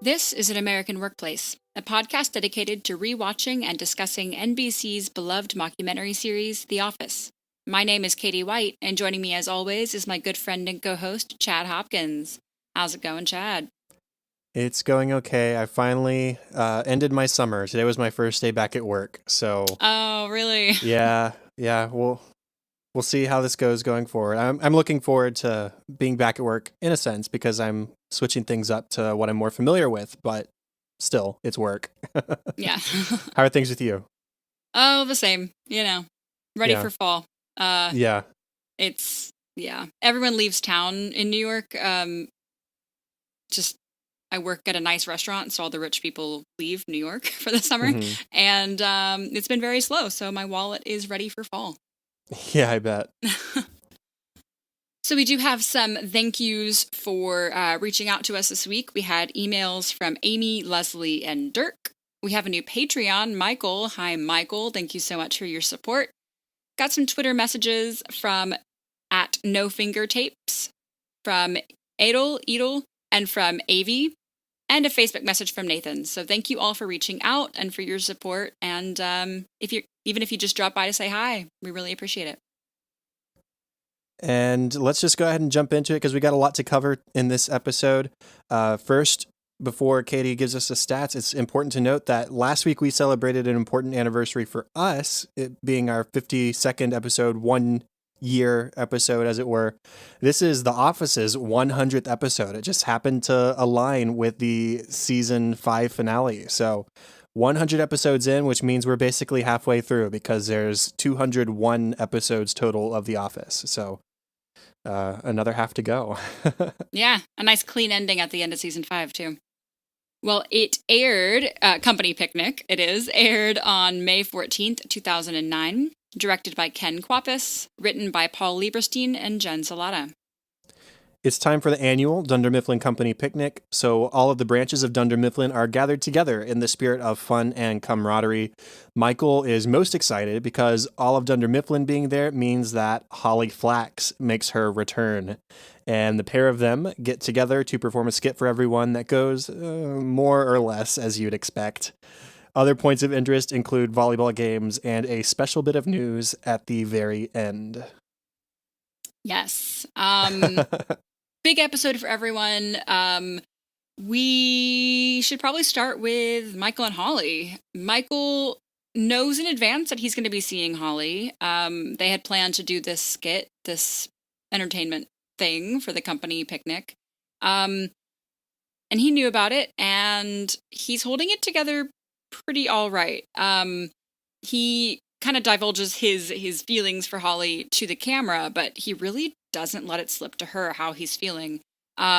This is An American Workplace, a podcast dedicated to rewatching and discussing NBC's beloved mockumentary series, The Office. My name is Katie White, and joining me as always is my good friend and co-host, Chad Hopkins. How's it going, Chad? It's going okay. I finally ended my summer. Today was my first day back at work. So Oh, really? yeah. We'll see how this goes going forward. I'm looking forward to being back at work in a sense because I'm switching things up to what I'm more familiar with. But still, it's work. Yeah. How are things with you? Oh, the same. Ready Yeah, for fall. yeah. Yeah. Everyone leaves town in New York. Just I work at a nice restaurant, so all the rich people leave New York for the summer, hmm and it's been very slow. So my wallet is ready for fall. Yeah, I bet. So we do have some thank yous for reaching out to us this week. We had emails from Amy, Leslie, and Dirk. We have a new Patreon, Michael. Hi, Michael. Thank you so much for your support. Got some Twitter messages from at No Finger Tapes, from Edel, and from Avi, and a Facebook message from Nathan. So thank you all for reaching out and for your support. And even if you just drop by to say hi, we really appreciate it. And let's just go ahead and jump into it because we got a lot to cover in this episode. First, before Katie gives us the stats, it's important to note that last week we celebrated an important anniversary for us, it being our 52nd episode, 1 year episode, as it were. This is The Office's 100th episode. It just happened to align with the season 5 finale. So 100 episodes in, which means we're basically halfway through because there's 201 episodes total of The Office. So another half to go. Yeah, a nice clean ending at the end of season 5, too. Well, it aired, Company Picnic, aired on May 14th, 2009, directed by Ken Kwapis, written by Paul Lieberstein and Jen Salata. It's time for the annual Dunder Mifflin Company picnic, so all of the branches of Dunder Mifflin are gathered together in the spirit of fun and camaraderie. Michael is most excited because all of Dunder Mifflin being there means that Holly Flax makes her return. And the pair of them get together to perform a skit for everyone that goes more or less as you'd expect. Other points of interest include volleyball games and a special bit of news at the very end. Yes. Big episode for everyone. We should probably start with Michael and Holly. Michael knows in advance that he's going to be seeing Holly. They had planned to do this skit, this entertainment thing for the company picnic. And he knew about it, and he's holding it together pretty all right. He kind of divulges his feelings for Holly to the camera, but he really doesn't let it slip to her how he's feeling,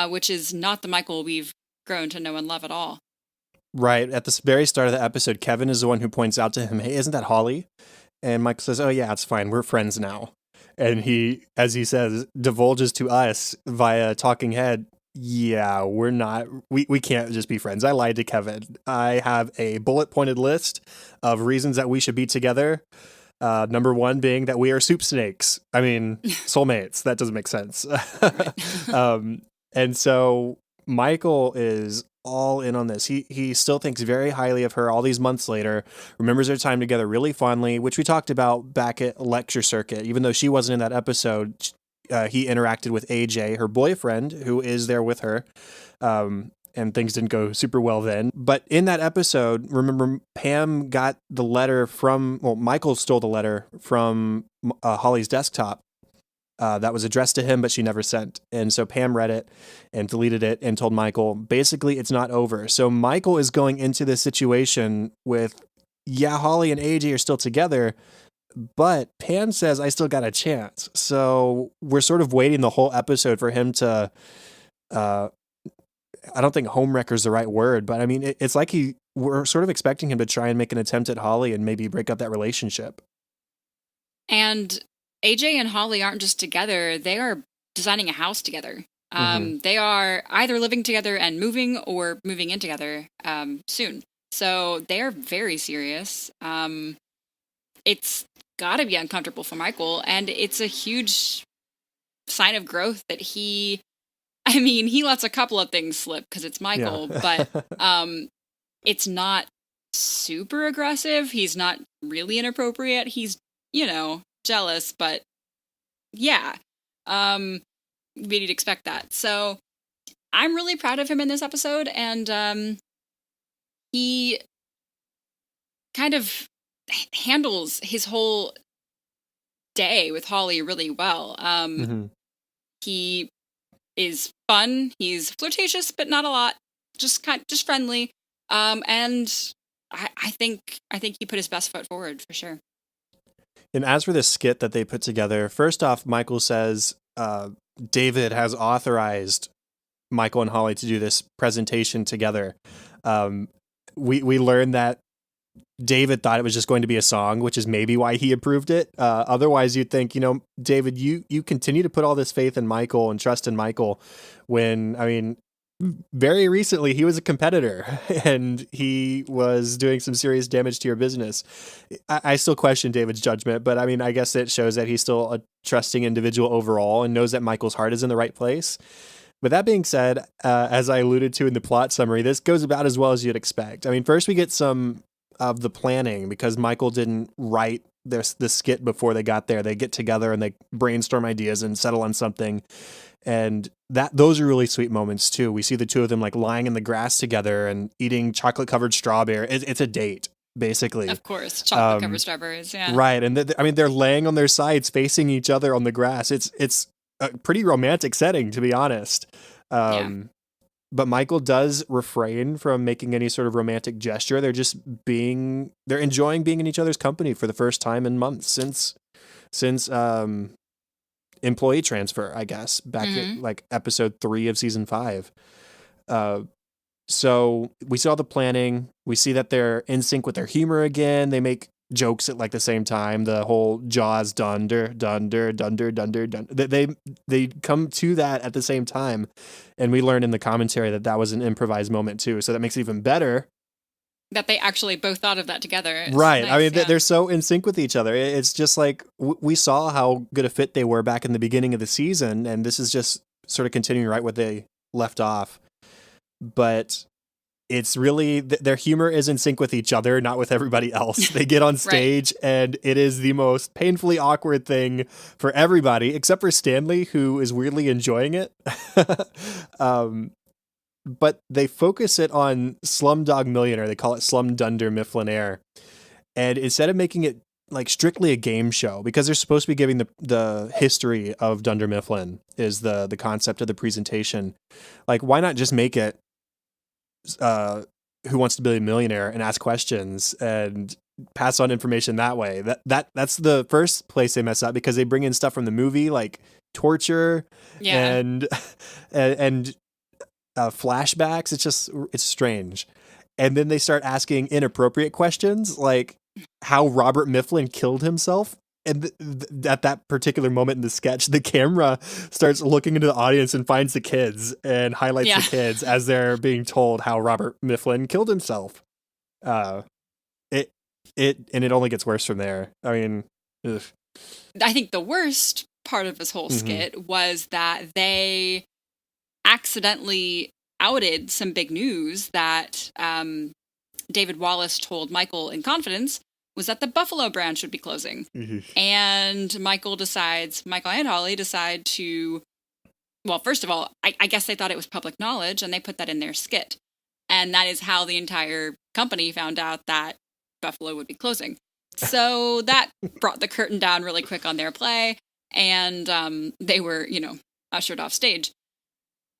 which is not the Michael we've grown to know and love at all. Right. At the very start of the episode, Kevin is the one who points out to him, "Hey, isn't that Holly?" And Michael says, "Oh, yeah, it's fine. We're friends now." And he, as he says, divulges to us via talking head, "Yeah, we're not, we can't just be friends. I lied to Kevin. I have a bullet pointed list of reasons that we should be together. Number one being that we are soup snakes. I mean, soulmates. That doesn't make sense." Right. And so Michael is all in on this. He still thinks very highly of her all these months later, remembers their time together really fondly, which we talked about back at Lecture Circuit. Even though she wasn't in that episode, he interacted with AJ, her boyfriend, who is there with her. And things didn't go super well then. But in that episode, remember, Pam got the letter Michael stole the letter from Holly's desktop that was addressed to him, but she never sent. And so Pam read it and deleted it and told Michael, basically, it's not over. So Michael is going into this situation with, yeah, Holly and AJ are still together, but Pam says, I still got a chance. So we're sort of waiting the whole episode for him to, I don't think homewrecker is the right word, but I mean, it's like we're sort of expecting him to try and make an attempt at Holly and maybe break up that relationship. And AJ and Holly aren't just together, they are designing a house together. They are either living together and moving or moving in together soon. So they are very serious. It's got to be uncomfortable for Michael, and it's a huge sign of growth that he I mean, he lets a couple of things slip because it's Michael, but it's not super aggressive. He's not really inappropriate. He's, jealous, but yeah, we'd expect that. So I'm really proud of him in this episode, and he kind of handles his whole day with Holly really well. He is fun. He's flirtatious, but not a lot. Just friendly. And I think he put his best foot forward for sure. And as for this skit that they put together, first off, Michael says David has authorized Michael and Holly to do this presentation together. We learned that David thought it was just going to be a song, which is maybe why he approved it. Otherwise, you'd think, David, you continue to put all this faith in Michael and trust in Michael when, I mean, very recently he was a competitor and he was doing some serious damage to your business. I still question David's judgment, but I mean, I guess it shows that he's still a trusting individual overall and knows that Michael's heart is in the right place. With that being said, as I alluded to in the plot summary, this goes about as well as you'd expect. I mean, first we get some of the planning because Michael didn't write the skit before they got there. They get together and they brainstorm ideas and settle on something. And those are really sweet moments too. We see the two of them like lying in the grass together and eating chocolate covered strawberry. It's a date, basically. Of course, chocolate covered strawberries. Yeah, right. And they're laying on their sides, facing each other on the grass. It's a pretty romantic setting, to be honest. But Michael does refrain from making any sort of romantic gesture. They're enjoying being in each other's company for the first time in months since employee transfer, I guess, back at like episode 3 of season 5. So we saw the planning. We see that they're in sync with their humor again. They make jokes at like the same time. The whole Jaws dunder. They come to that at the same time, and we learned in the commentary that was an improvised moment too. So that makes it even better that they actually both thought of that together. It's right. Nice, I mean, they're so in sync with each other. It's just like we saw how good a fit they were back in the beginning of the season, and this is just sort of continuing right where they left off. But it's really their humor is in sync with each other, not with everybody else. They get on stage right. And it is the most painfully awkward thing for everybody, except for Stanley, who is weirdly enjoying it. But they focus it on Slumdog Millionaire. They call it Slumdunder Mifflinaire. And instead of making it like strictly a game show, because they're supposed to be giving the history of Dunder Mifflin is the concept of the presentation. Like, why not just make it Who Wants to Be a Millionaire and ask questions and pass on information that way? That's the first place they mess up, because they bring in stuff from the movie like torture and flashbacks. It's strange. And then they start asking inappropriate questions like how Robert Mifflin killed himself. And at that particular moment in the sketch, the camera starts looking into the audience and finds the kids and highlights the kids as they're being told how Robert Mifflin killed himself. It only gets worse from there. I mean, ugh. I think the worst part of this whole skit was that they accidentally outed some big news that David Wallace told Michael in confidence, was that the Buffalo branch would be closing. And Michael and Holly decide to, well, first of all, I guess they thought it was public knowledge, and they put that in their skit. And that is how the entire company found out that Buffalo would be closing. So that brought the curtain down really quick on their play, and they were, ushered off stage.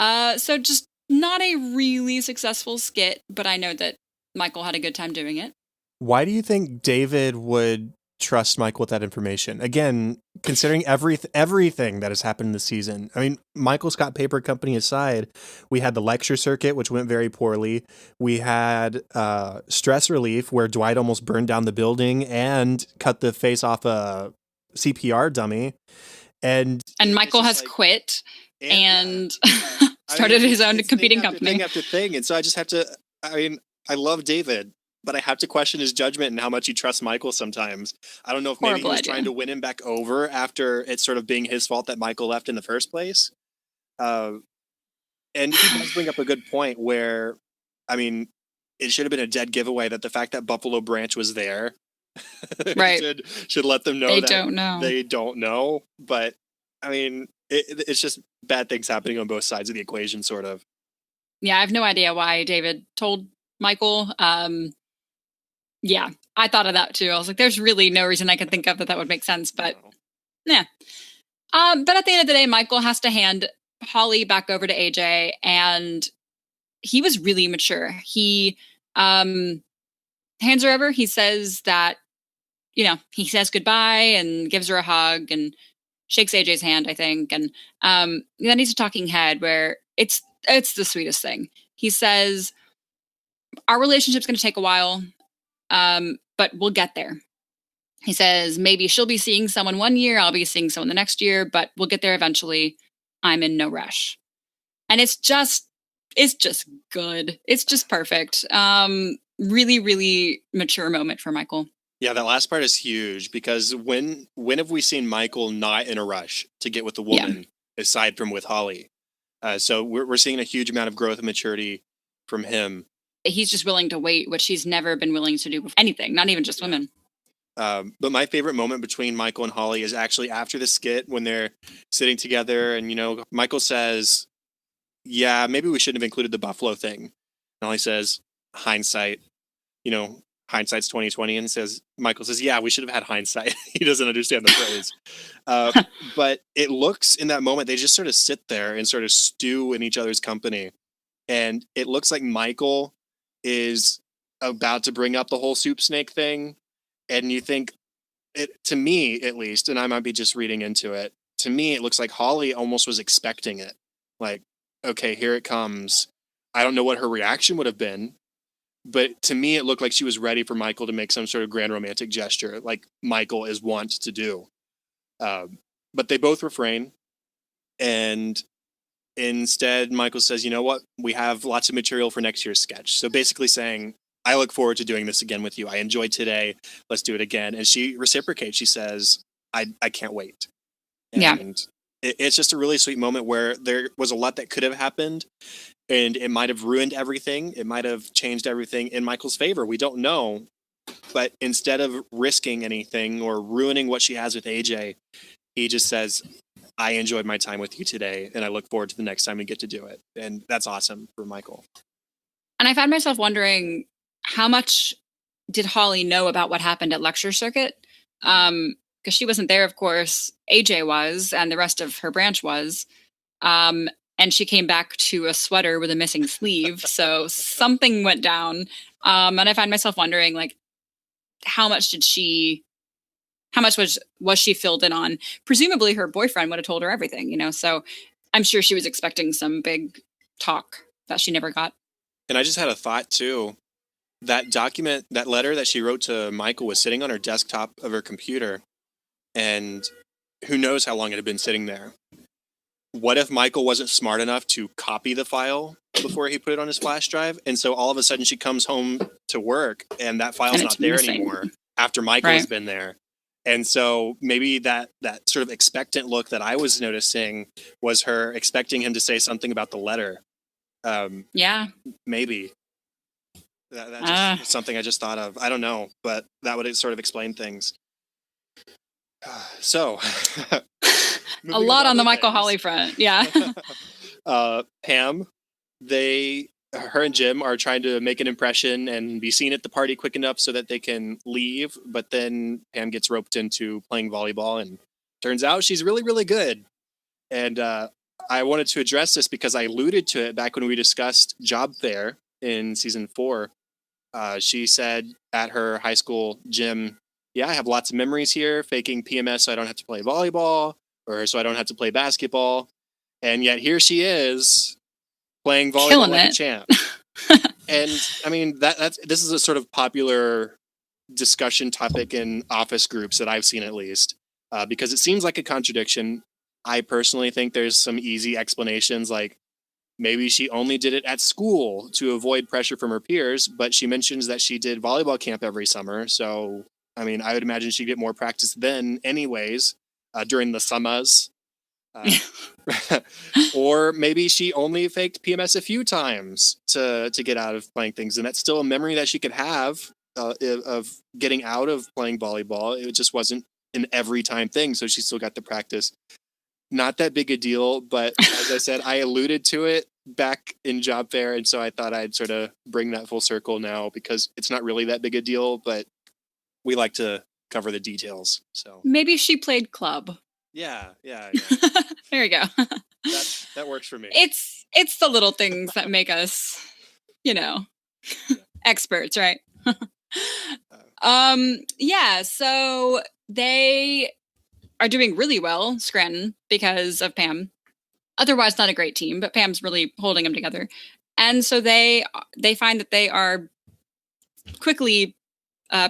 So just not a really successful skit, but I know that Michael had a good time doing it. Why do you think David would trust Michael with that information? Again, considering everything that has happened this season. I mean, Michael Scott Paper Company aside, we had the lecture circuit, which went very poorly. We had Stress Relief, where Dwight almost burned down the building and cut the face off a CPR dummy. And Michael has quit and started his own competing company. Thing after thing. And so I just have to, I love David, but I have to question his judgment and how much he trusts Michael sometimes. I don't know if maybe he was trying to win him back over after it's sort of being his fault that Michael left in the first place. And he does bring up a good point where, I mean, it should have been a dead giveaway that the fact that Buffalo Branch was there Right. should let them know They that don't know. they don't know. But I mean, it's just bad things happening on both sides of the equation, sort of. Yeah, I have no idea why David told Michael. Yeah, I thought of that too. I was like, there's really no reason I can think of that would make sense, but yeah. But at the end of the day, Michael has to hand Holly back over to AJ, and he was really mature. He hands her over. He says that, he says goodbye and gives her a hug and shakes AJ's hand, I think. And then he's a talking head where it's the sweetest thing. He says, our relationship's going to take a while, but we'll get there. He says, maybe she'll be seeing someone one year, I'll be seeing someone the next year, but we'll get there eventually. I'm in no rush. And it's just good. It's just perfect. Really, really mature moment for Michael. Yeah, that last part is huge because when have we seen Michael not in a rush to get with the woman aside from with Holly? So we're seeing a huge amount of growth and maturity from him. He's just willing to wait, which he's never been willing to do with anything, not even just women. But my favorite moment between Michael and Holly is actually after the skit when they're sitting together and, Michael says, yeah, maybe we shouldn't have included the Buffalo thing. And Holly says, hindsight, hindsight's 2020, and Michael says, yeah, we should have had hindsight. He doesn't understand the phrase. But it looks in that moment, they just sort of sit there and sort of stew in each other's company. And it looks like Michael is about to bring up the whole soup snake thing. And you think, to me at least, and I might be just reading into it, to me, it looks like Holly almost was expecting it. Like, okay, here it comes. I don't know what her reaction would have been, but to me, it looked like she was ready for Michael to make some sort of grand romantic gesture, like Michael is wont to do. But they both refrain. And instead, Michael says, you know what? We have lots of material for next year's sketch. So basically saying, I look forward to doing this again with you. I enjoyed today. Let's do it again. And she reciprocates. She says, I can't wait. And it's just a really sweet moment where there was a lot that could have happened and it might have ruined everything. It might have changed everything in Michael's favor. We don't know. But instead of risking anything or ruining what she has with AJ, he just says, I enjoyed my time with you today and I look forward to the next time we get to do it. And that's awesome for Michael. And I found myself wondering, how much did Holly know about what happened at Lecture Circuit? Because she wasn't there, of course. AJ was, and the rest of her branch was. And she came back to a sweater with a missing sleeve. So something went down. And I find myself wondering, like, how much was she filled in on? Presumably her boyfriend would have told her everything, so I'm sure she was expecting some big talk that she never got. And I just had a thought too. That document, that letter that she wrote to Michael was sitting on her desktop of her computer, and who knows how long it had been sitting there. What if Michael wasn't smart enough to copy the file before he put it on his flash drive? And so all of a sudden she comes home to work and that file's not there anymore after Michael has been there. And so maybe that sort of expectant look that I was noticing was her expecting him to say something about the letter. Maybe. That's just something I just thought of. I don't know, but that would sort of explain things. So, a lot on the Michael Holly front. Yeah. Pam, her and Jim are trying to make an impression and be seen at the party quick enough so that they can leave. But then Pam gets roped into playing volleyball and turns out she's really, really good. And I wanted to address this because I alluded to it back when we discussed Job Fair in season 4. She said at her high school gym, yeah, I have lots of memories here, faking PMS so I don't have to play volleyball or so I don't have to play basketball. And yet here she is playing volleyball like a champ. And I mean, this is a sort of popular discussion topic in office groups that I've seen at least, because it seems like a contradiction. I personally think there's some easy explanations, like maybe she only did it at school to avoid pressure from her peers, but she mentions that she did volleyball camp every summer. So, I mean, I would imagine she'd get more practice then anyways, during the summers. Or maybe she only faked PMS a few times to get out of playing things, and that's still a memory that she could have of getting out of playing volleyball. It just wasn't an every time thing, so she still got the practice. Not that big a deal, but as I said, I alluded to it back in job fair, and so I thought I'd sort of bring that full circle now, because it's not really that big a deal, but we like to cover the details. So Maybe she played club. yeah. There you go. That works for me. It's the little things that make us, experts, right? Yeah, so they are doing really well, Scranton, because of Pam. Otherwise not a great team, but Pam's really holding them together. And so they find that they are quickly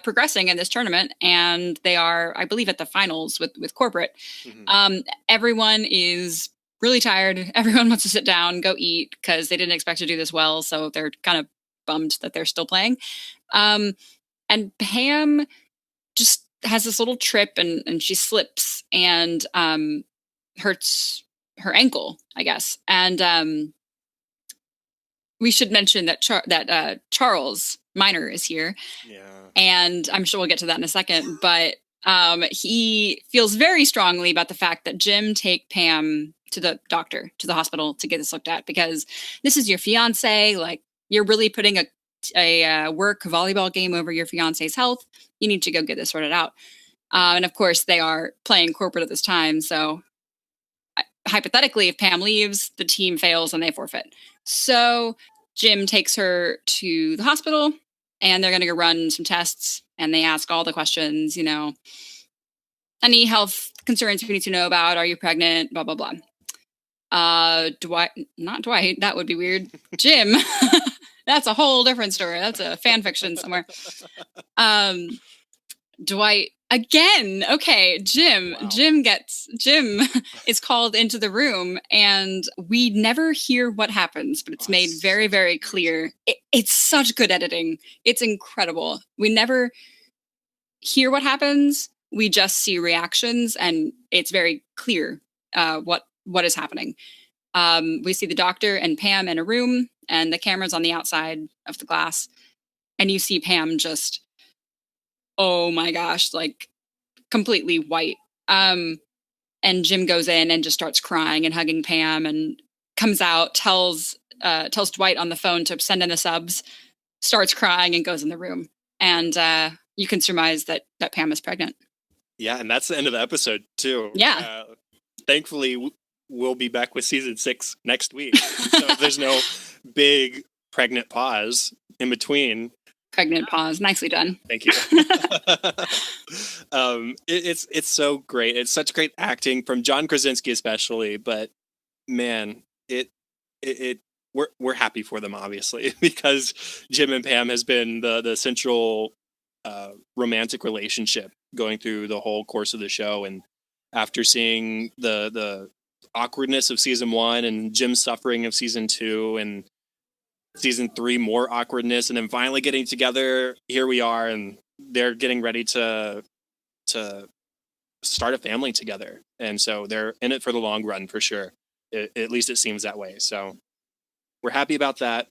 progressing in this tournament, and they are, I believe, at the finals with corporate. Mm-hmm. Everyone is really tired. Everyone wants to sit down, go eat, because they didn't expect to do this well, so they're kind of bummed that they're still playing. And Pam just has this little trip, and she slips and hurts her ankle, I guess. And we should mention that Charles Minor is here. Yeah. And I'm sure we'll get to that in a second, but he feels very strongly about the fact that Jim take Pam to the doctor, to the hospital, to get this looked at, because this is your fiance. Like, you're really putting a work volleyball game over your fiance's health. You need to go get this sorted out. And of course, they are playing corporate at this time. So hypothetically, if Pam leaves, the team fails and they forfeit. So Jim takes her to the hospital, and they're going to go run some tests, and they ask all the questions, any health concerns we need to know about? Are you pregnant? Blah, blah, blah. Not Dwight. That would be weird. Jim. That's a whole different story. That's a fan fiction somewhere. Dwight again. Okay. Jim. Wow. Jim is called into the room, and we never hear what happens, but it's made very, very clear. It's such good editing. It's incredible. We never hear what happens. We just see reactions, and it's very clear what is happening. We see the doctor and Pam in a room, and the camera's on the outside of the glass, and you see Pam just, oh my gosh, like completely white. And Jim goes in and just starts crying and hugging Pam, and comes out, tells Dwight on the phone to send in the subs, starts crying, and goes in the room. And you can surmise that Pam is pregnant. Yeah, and that's the end of the episode too. Yeah. Thankfully, we'll be back with season 6 next week. So there's no big pregnant pause in between. Pregnant pause. Nicely done. Thank you. It's so great. It's such great acting from John Krasinski especially, but man, we're happy for them, obviously, because Jim and Pam has been the central romantic relationship going through the whole course of the show. And after seeing the awkwardness of season 1 and Jim's suffering of season 2 and season 3 more awkwardness, and then finally getting together, here we are, and they're getting ready to start a family together. And so they're in it for the long run, for sure. At least it seems that way. So we're happy about that.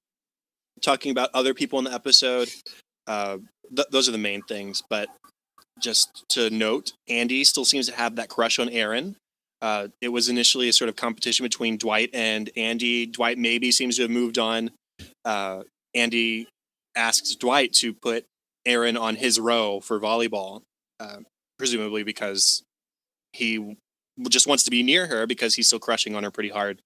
Talking about other people in the episode, those are the main things. But just to note, Andy still seems to have that crush on Aaron. It was initially a sort of competition between Dwight and Andy. Dwight maybe seems to have moved on. Andy asks Dwight to put Aaron on his row for volleyball, presumably because he just wants to be near her, because he's still crushing on her pretty hard.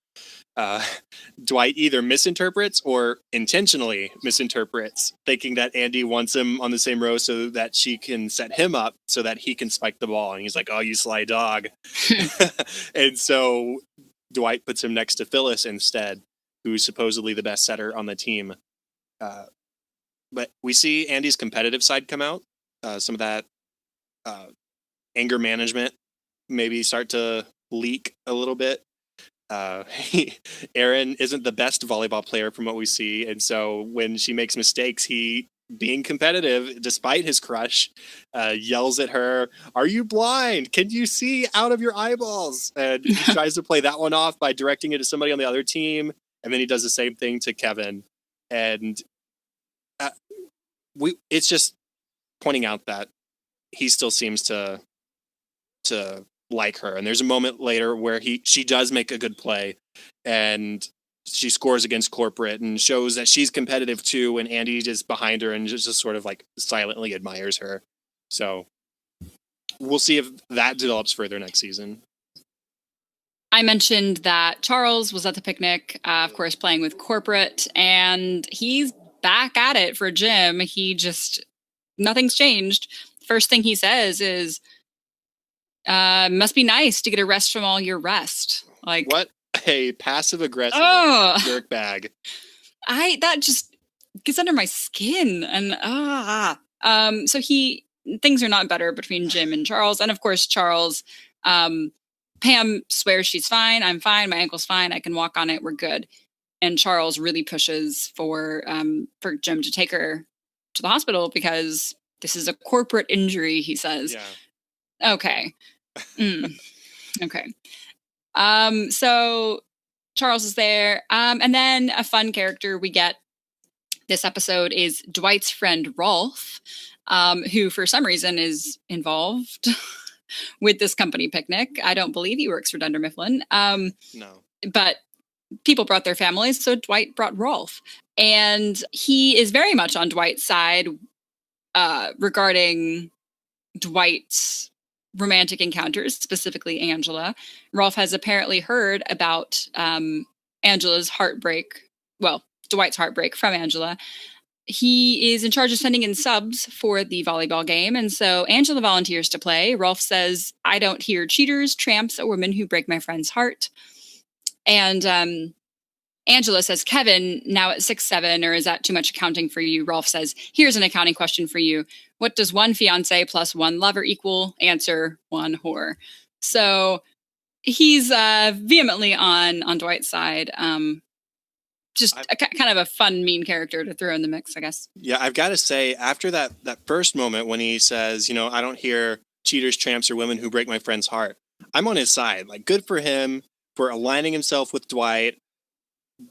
Dwight either misinterprets or intentionally misinterprets, thinking that Andy wants him on the same row so that she can set him up so that he can spike the ball. And he's like, oh, you sly dog. And so Dwight puts him next to Phyllis instead, who's supposedly the best setter on the team. But we see Andy's competitive side come out. Some of that anger management maybe start to leak a little bit. Aaron isn't the best volleyball player from what we see, and so when she makes mistakes, he being competitive despite his crush, yells at her, "Are you blind? Can you see out of your eyeballs?" And he tries to play that one off by directing it to somebody on the other team, and then he does the same thing to Kevin. And it's just pointing out that he still seems to like her. And there's a moment later where she does make a good play, and she scores against corporate and shows that she's competitive too. And Andy is behind her and just sort of like silently admires her. So we'll see if that develops further next season. I mentioned that Charles was at the picnic, of course, playing with corporate, and he's back at it for Jim. Nothing's changed. First thing he says is, must be nice to get a rest from all your rest. Like, what a passive aggressive jerk bag. That just gets under my skin. And so things are not better between Jim and Charles. And of course, Charles, Pam swears she's fine. I'm fine. My ankle's fine. I can walk on it. We're good. And Charles really pushes for Jim to take her to the hospital because this is a corporate injury, he says. Yeah. Okay. Okay. So Charles is there. And then a fun character we get this episode is Dwight's friend Rolf, who for some reason is involved with this company picnic. I don't believe he works for Dunder Mifflin. No. But people brought their families, so Dwight brought Rolf. And he is very much on Dwight's side regarding Dwight's romantic encounters, specifically Angela. Rolf has apparently heard about Angela's heartbreak. Well, Dwight's heartbreak from Angela. He is in charge of sending in subs for the volleyball game, and so Angela volunteers to play. Rolf says, "I don't hear cheaters, tramps, or women who break my friend's heart." And Angela says, "Kevin, now at 6'7", or is that too much accounting for you?" Rolf says, "Here's an accounting question for you. What does one fiance plus one lover equal?" Answer, one whore. So he's vehemently on Dwight's side. Kind of a fun, mean character to throw in the mix, I guess. Yeah, I've got to say, after that first moment when he says, I don't hear cheaters, tramps, or women who break my friend's heart, I'm on his side. Like, good for him for aligning himself with Dwight.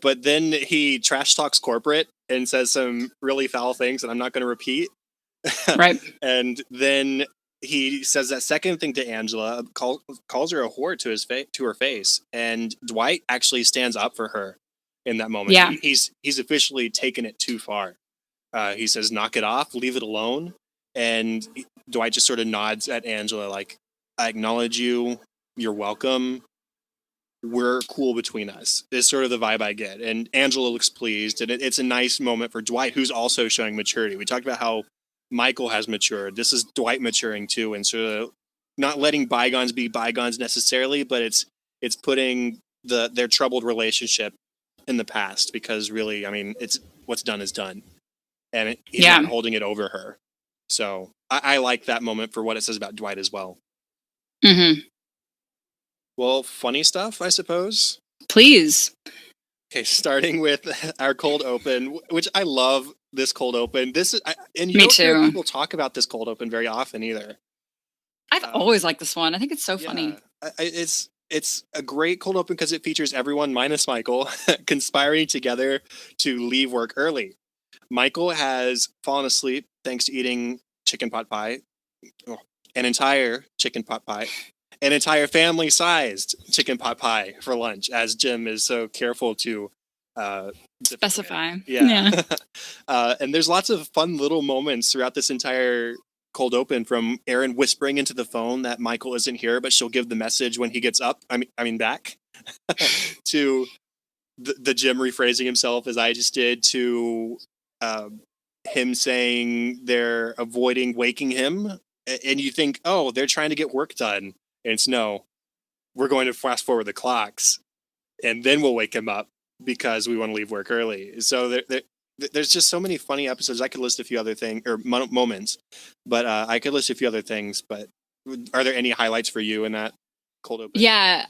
But then he trash talks corporate and says some really foul things that I'm not going to repeat. Right. And then he says that second thing to Angela, calls her a whore to her face. And Dwight actually stands up for her in that moment. Yeah. He's officially taken it too far. He says, "Knock it off, leave it alone." And Dwight just sort of nods at Angela like, "I acknowledge you. You're welcome. We're cool between us." Is sort of the vibe I get. And Angela looks pleased. And it's a nice moment for Dwight, who's also showing maturity. We talked about how Michael has matured. This is Dwight maturing too, and sort of not letting bygones be bygones necessarily, but it's putting their troubled relationship in the past, because really, I mean, it's what's done is done, and he's not holding it over her. So I like that moment for what it says about Dwight as well. Mm-hmm. Well, funny stuff, I suppose. Please. Okay, starting with our cold open, which I love. This cold open. And you Me don't hear too. people talk about this cold open very often either. I've always liked this one. I think it's so funny. It's a great cold open because it features everyone minus Michael conspiring together to leave work early. Michael has fallen asleep thanks to eating chicken pot pie, an entire chicken pot pie, an entire family-sized chicken pot pie for lunch, as Jim is so careful to specify. Yeah. And there's lots of fun little moments throughout this entire cold open, from Erin whispering into the phone that Michael isn't here, but she'll give the message when he gets up. I mean back to the Jim rephrasing himself as I just did, to him saying they're avoiding waking him. And you think, oh, they're trying to get work done. And it's no, we're going to fast forward the clocks and then we'll wake him up because we want to leave work early. So there's just so many funny episodes. I could list a few other things or moments, but I could list a few other things. But are there any highlights for you in that cold open? Yeah,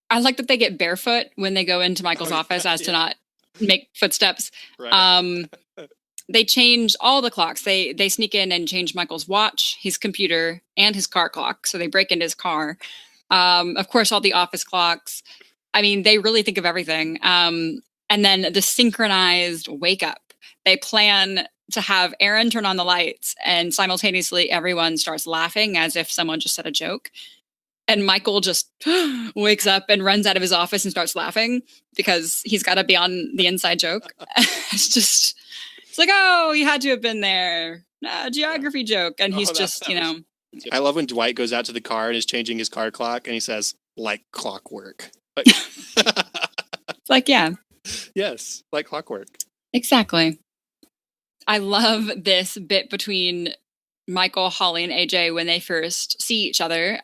I like that they get barefoot when they go into Michael's office, to not make footsteps. Right. they change all the clocks. They sneak in and change Michael's watch, his computer, and his car clock. So they break into his car. Of course, all the office clocks. I mean, they really think of everything. And then the synchronized wake up. They plan to have Aaron turn on the lights, and simultaneously everyone starts laughing as if someone just said a joke. And Michael just wakes up and runs out of his office and starts laughing because he's got to be on the inside joke. It's like, oh, he had to have been there. Geography joke. And he's just, I love when Dwight goes out to the car and is changing his car clock, and he says, like clockwork. Like, it's like, yeah. Yes, like clockwork. Exactly. I love this bit between Michael, Holly, and AJ when they first see each other.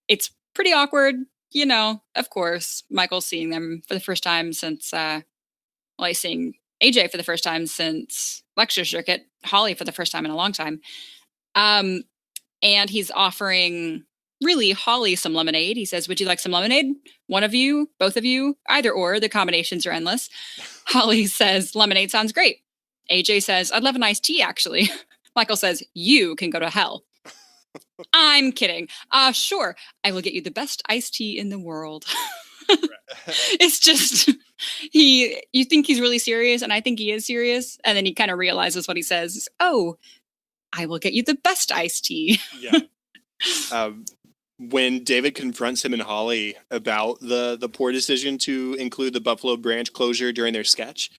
It's pretty awkward, of course. Michael's seeing them for the first time since, he's seeing AJ for the first time since lecture circuit, Holly for the first time in a long time. And he's offering really Holly some lemonade. He says, would you like some lemonade? One of you, both of you, either or, the combinations are endless. Holly says, lemonade sounds great. AJ says, I'd love an iced tea, actually. Michael says, you can go to hell. I'm kidding. Sure. I will get you the best iced tea in the world. It's just, you think he's really serious, and I think he is serious. And then he kind of realizes what he says. Oh, I will get you the best iced tea. Yeah. When David confronts him and Holly about the poor decision to include the Buffalo Branch closure during their sketch,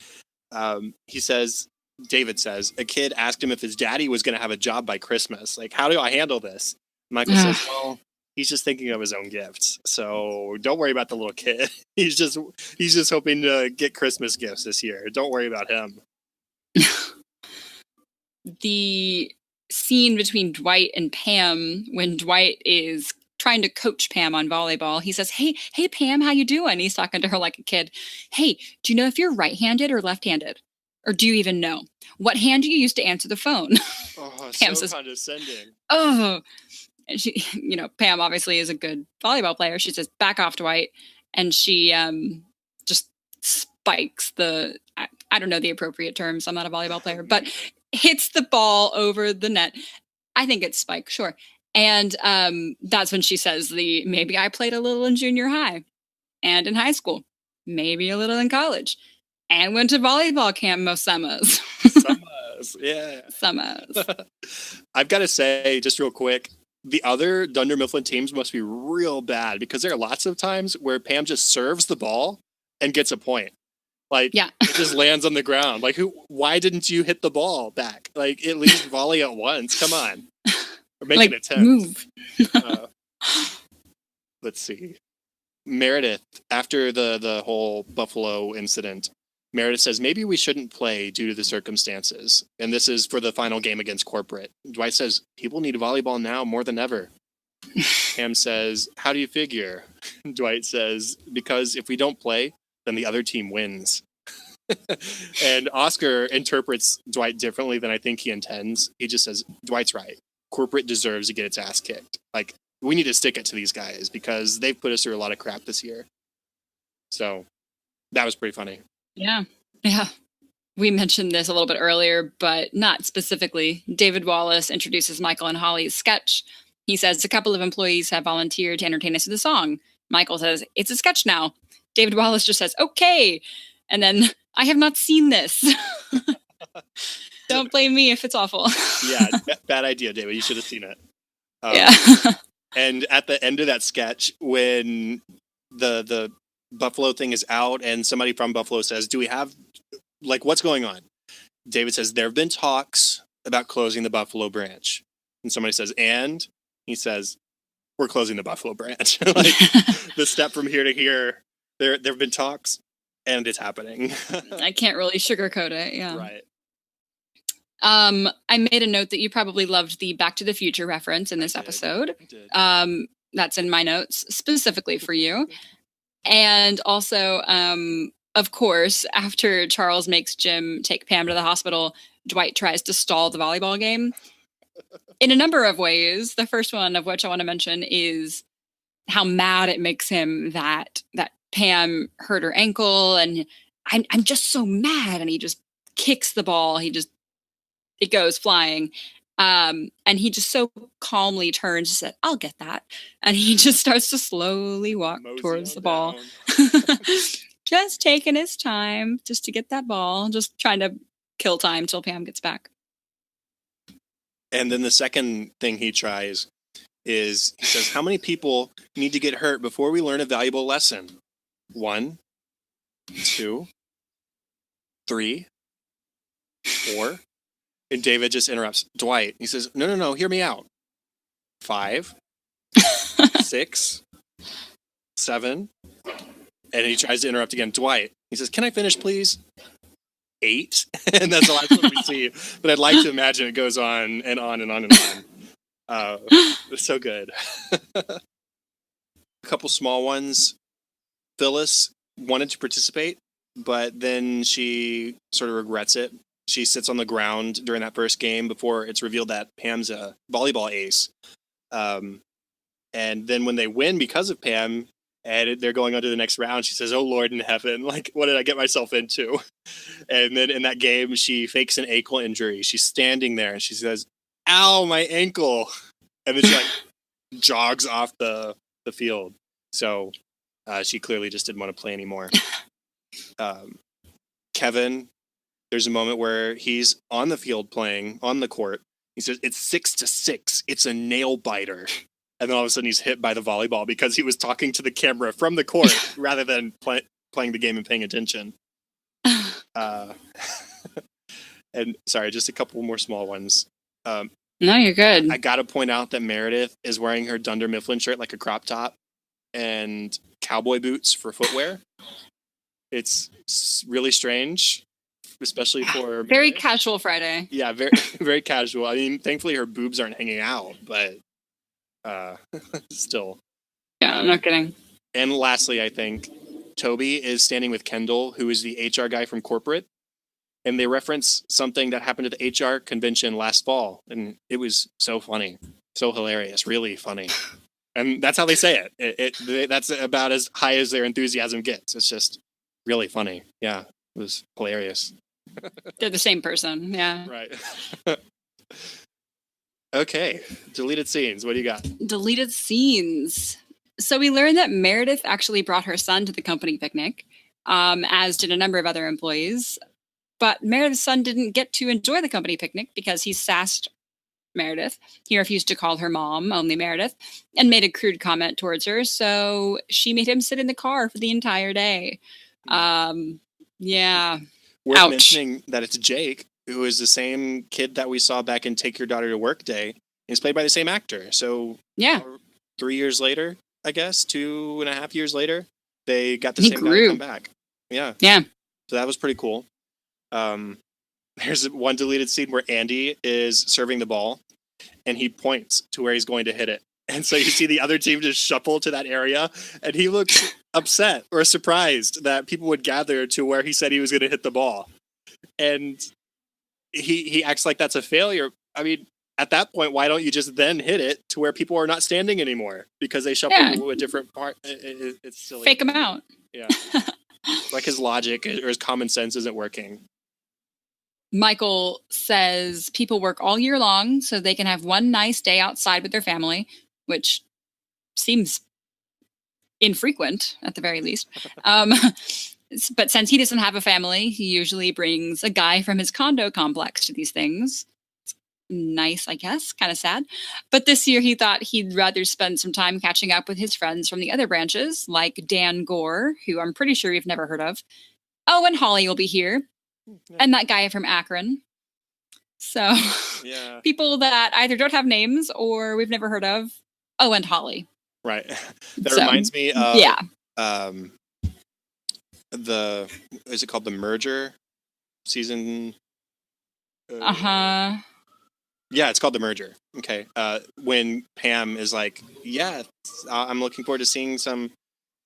David says, a kid asked him if his daddy was going to have a job by Christmas. Like, how do I handle this? Michael says, well, he's just thinking of his own gifts. So don't worry about the little kid. He's just hoping to get Christmas gifts this year. Don't worry about him. The scene between Dwight and Pam, when Dwight is trying to coach Pam on volleyball, he says, hey Pam, how you doing? He's talking to her like a kid. Hey, do you know if you're right-handed or left-handed? Or do you even know? What hand do you use to answer the phone? Oh, Pam so says, condescending. Oh, and she, Pam obviously is a good volleyball player. She says, back off, Dwight. And she just spikes I don't know the appropriate terms. I'm not a volleyball player, but hits the ball over the net. I think it's spike, sure. And that's when she says maybe I played a little in junior high and in high school, maybe a little in college. And went to volleyball camp most summers. Yeah. Summers. I've got to say, just real quick, the other Dunder Mifflin teams must be real bad because there are lots of times where Pam just serves the ball and gets a point. Like, yeah. It just lands on the ground. Like, why didn't you hit the ball back? Like, at least volley at once. Come on. Or make an attempt. Move. Let's see. Meredith, after the whole Buffalo incident, Meredith says, maybe we shouldn't play due to the circumstances. And this is for the final game against Corporate. Dwight says, people need volleyball now more than ever. Pam says, how do you figure? Dwight says, because if we don't play, then the other team wins. And Oscar interprets Dwight differently than I think he intends. He just says, Dwight's right. Corporate deserves to get its ass kicked. Like, we need to stick it to these guys because they've put us through a lot of crap this year. So that was pretty funny. Yeah. We mentioned this a little bit earlier, but not specifically. David Wallace introduces Michael and Holly's sketch. He says a couple of employees have volunteered to entertain us with a song. Michael says, it's a sketch now. David Wallace just says, okay. And then, I have not seen this. Don't blame me if it's awful. Yeah, bad idea, David. You should have seen it. Yeah. And at the end of that sketch, when the Buffalo thing is out and somebody from Buffalo says, do we have, like, what's going on? David says, there have been talks about closing the Buffalo branch. And somebody says, and? He says, we're closing the Buffalo branch. Like, the step from here to here, there have been talks and it's happening. I can't really sugarcoat it. Yeah. Right. I made a note that you probably loved the Back to the Future reference in this episode. That's in my notes specifically for you. And also, of course, after Charles makes Jim take Pam to the hospital, Dwight tries to stall the volleyball game in a number of ways. The first one of which I want to mention is how mad it makes him that Pam hurt her ankle, and I'm just so mad. And he just kicks the ball. He just it goes flying. And he just so calmly turns and said, "I'll get that." And he just starts to slowly walk Mosey towards on the ball. down. Just taking his time just to get that ball, just trying to kill time till Pam gets back. And then the second thing he tries is he says, "How many people need to get hurt before we learn a valuable lesson? 1, 2, 3, 4." And David just interrupts. "Dwight," he says, no, hear me out. 5, 6, 7. And he tries to interrupt again. "Dwight," he says, "can I finish, please?" 8. And that's the last one we see. But I'd like to imagine it goes on and on and on and on. It's so good. A couple small ones. Phyllis wanted to participate, but then she sort of regrets it. She sits on the ground during that first game before it's revealed that Pam's a volleyball ace. And then when they win because of Pam, and they're going on to the next round, she says, "Oh, Lord in heaven, like, what did I get myself into?" And then in that game, she fakes an ankle injury. She's standing there and she says, "Ow, my ankle." And then she like jogs off the field. So she clearly just didn't want to play anymore. Kevin, there's a moment where he's on the field playing on the court. He says, "It's 6-6. It's a nail biter." And then all of a sudden he's hit by the volleyball because he was talking to the camera from the court rather than playing the game and paying attention. And sorry, just a couple more small ones. No, you're good. I got to point out that Meredith is wearing her Dunder Mifflin shirt like a crop top and cowboy boots for footwear. It's really strange, especially for Very Meredith. casual Friday. Yeah, very very casual. I mean, thankfully her boobs aren't hanging out, but still. Yeah, I'm not kidding. And lastly, I think Toby is standing with Kendall, who is the HR guy from corporate, and they reference something that happened at the HR convention last fall, and it was so funny, so hilarious, really funny. And that's how they say it. That's about as high as their enthusiasm gets. It's just really funny. Yeah, it was hilarious. They're the same person. Yeah. Right. Okay, deleted scenes. What do you got? Deleted scenes. So we learned that Meredith actually brought her son to the company picnic, as did a number of other employees. But Meredith's son didn't get to enjoy the company picnic because he sassed Meredith. He refused to call her mom, only Meredith, and made a crude comment towards her. So she made him sit in the car for the entire day. Yeah. Worth Ouch. mentioning that it's Jake, who is the same kid that we saw back in Take Your Daughter to Work Day. He's played by the same actor. So Yeah. 3 years later, I guess, 2.5 years later, they got the He same guy to grew. come back. Yeah. Yeah. So that was pretty cool. There's one deleted scene where Andy is serving the ball and he points to where he's going to hit it. And so you see the other team just shuffle to that area and he looks upset or surprised that people would gather to where he said he was going to hit the ball. And he acts like that's a failure. I mean, at that point, why don't you just then hit it to where people are not standing anymore because they shuffle to a different part? It's silly. Fake him out. Yeah. Like his logic or his common sense isn't working. Michael says people work all year long so they can have one nice day outside with their family, which seems infrequent at the very least. But since he doesn't have a family, he usually brings a guy from his condo complex to these things. It's nice, I guess, kind of sad. But this year he thought he'd rather spend some time catching up with his friends from the other branches, like Dan Gore, who I'm pretty sure you've never heard of. Oh, and Holly will be here. And that guy from Akron. So Yeah. people that either don't have names or we've never heard of. Oh, and Holly. Right. That So, reminds me of yeah. Is it called The Merger season? Uh-huh. Yeah, it's called The Merger. Okay. When Pam is like, yeah, I'm looking forward to seeing some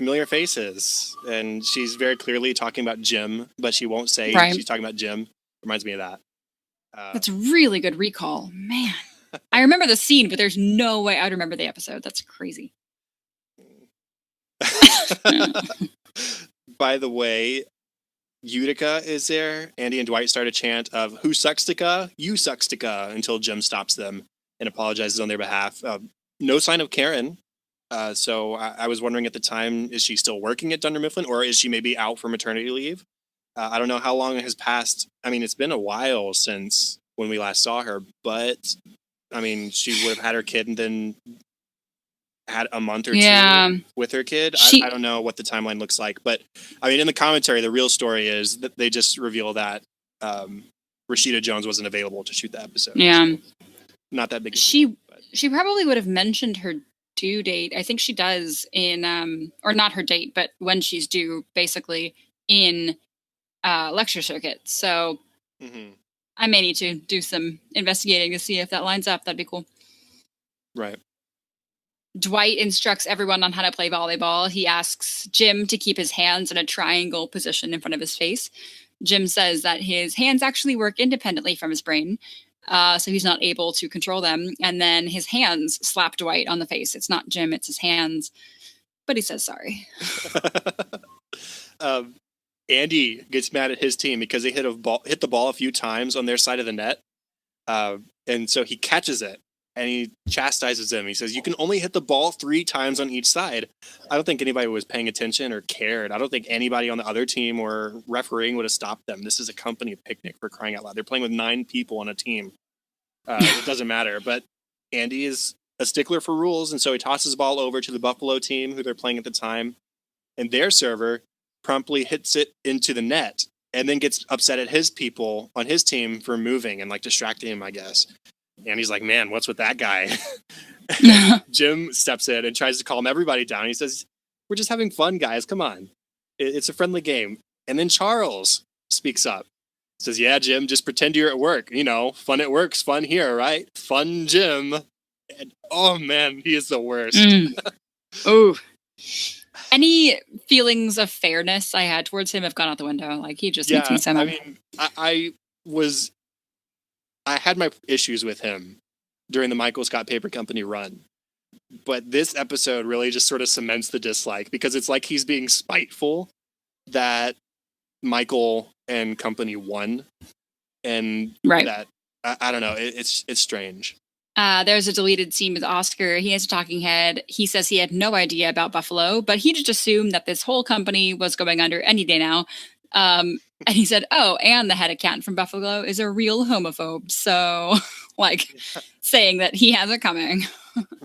familiar faces. And she's very clearly talking about Jim, but she won't say Right. she's talking about Jim. Reminds me of that. That's really good recall. Man. I remember the scene, but there's no way I'd remember the episode. That's crazy. By the way, Utica is there. Andy and Dwight start a chant of "Who suckstica? You suckstica," until Jim stops them and apologizes on their behalf. No sign of Karen. So I was wondering at the time, is she still working at Dunder Mifflin, or is she maybe out for maternity leave? I don't know how long has passed. I mean, it's been a while since when we last saw her, but I mean, she would have had her kid and then had a month or two with her kid. I don't know what the timeline looks like, but I mean, in the commentary, the real story is that they just reveal that Rashida Jones wasn't available to shoot the episode. Yeah. So not that big. Deal, she probably would have mentioned her due date. I think she does in, or not her date, but when she's due, basically in lecture circuit. So I may need to do some investigating to see if that lines up. That'd be cool. Right. Dwight instructs everyone on how to play volleyball. He asks Jim to keep his hands in a triangle position in front of his face. Jim says that his hands actually work independently from his brain, so he's not able to control them. And then his hands slap Dwight on the face. It's not Jim, it's his hands. But he says sorry. Andy gets mad at his team because they hit the ball a few times on their side of the net. And so he catches it. And he chastises him. He says, "You can only hit the ball 3 times on each side." I don't think anybody was paying attention or cared. I don't think anybody on the other team or refereeing would have stopped them. This is a company picnic, for crying out loud. They're playing with 9 people on a team. It doesn't matter. But Andy is a stickler for rules, and so he tosses the ball over to the Buffalo team, who they're playing at the time. And their server promptly hits it into the net and then gets upset at his people on his team for moving and distracting him, I guess. And he's like, "Man, what's with that guy?" Jim steps in and tries to calm everybody down. He says, "We're just having fun, guys. Come on. It's a friendly game." And then Charles speaks up. Says, "Yeah, Jim, just pretend you're at work. You know, fun at work's fun here, right? Fun Jim." And, oh, man, he is the worst. Oh. Any feelings of fairness I had towards him have gone out the window. He just makes me so mad. I mean, I had my issues with him during the Michael Scott Paper Company run. But this episode really just sort of cements the dislike, because it's like he's being spiteful that Michael and company won. And that, I don't know, it's strange. There's a deleted scene with Oscar. He has a talking head. He says he had no idea about Buffalo, but he just assumed that this whole company was going under any day now. And he said, "Oh, and the head accountant from Buffalo is a real homophobe." So, saying that he has it coming.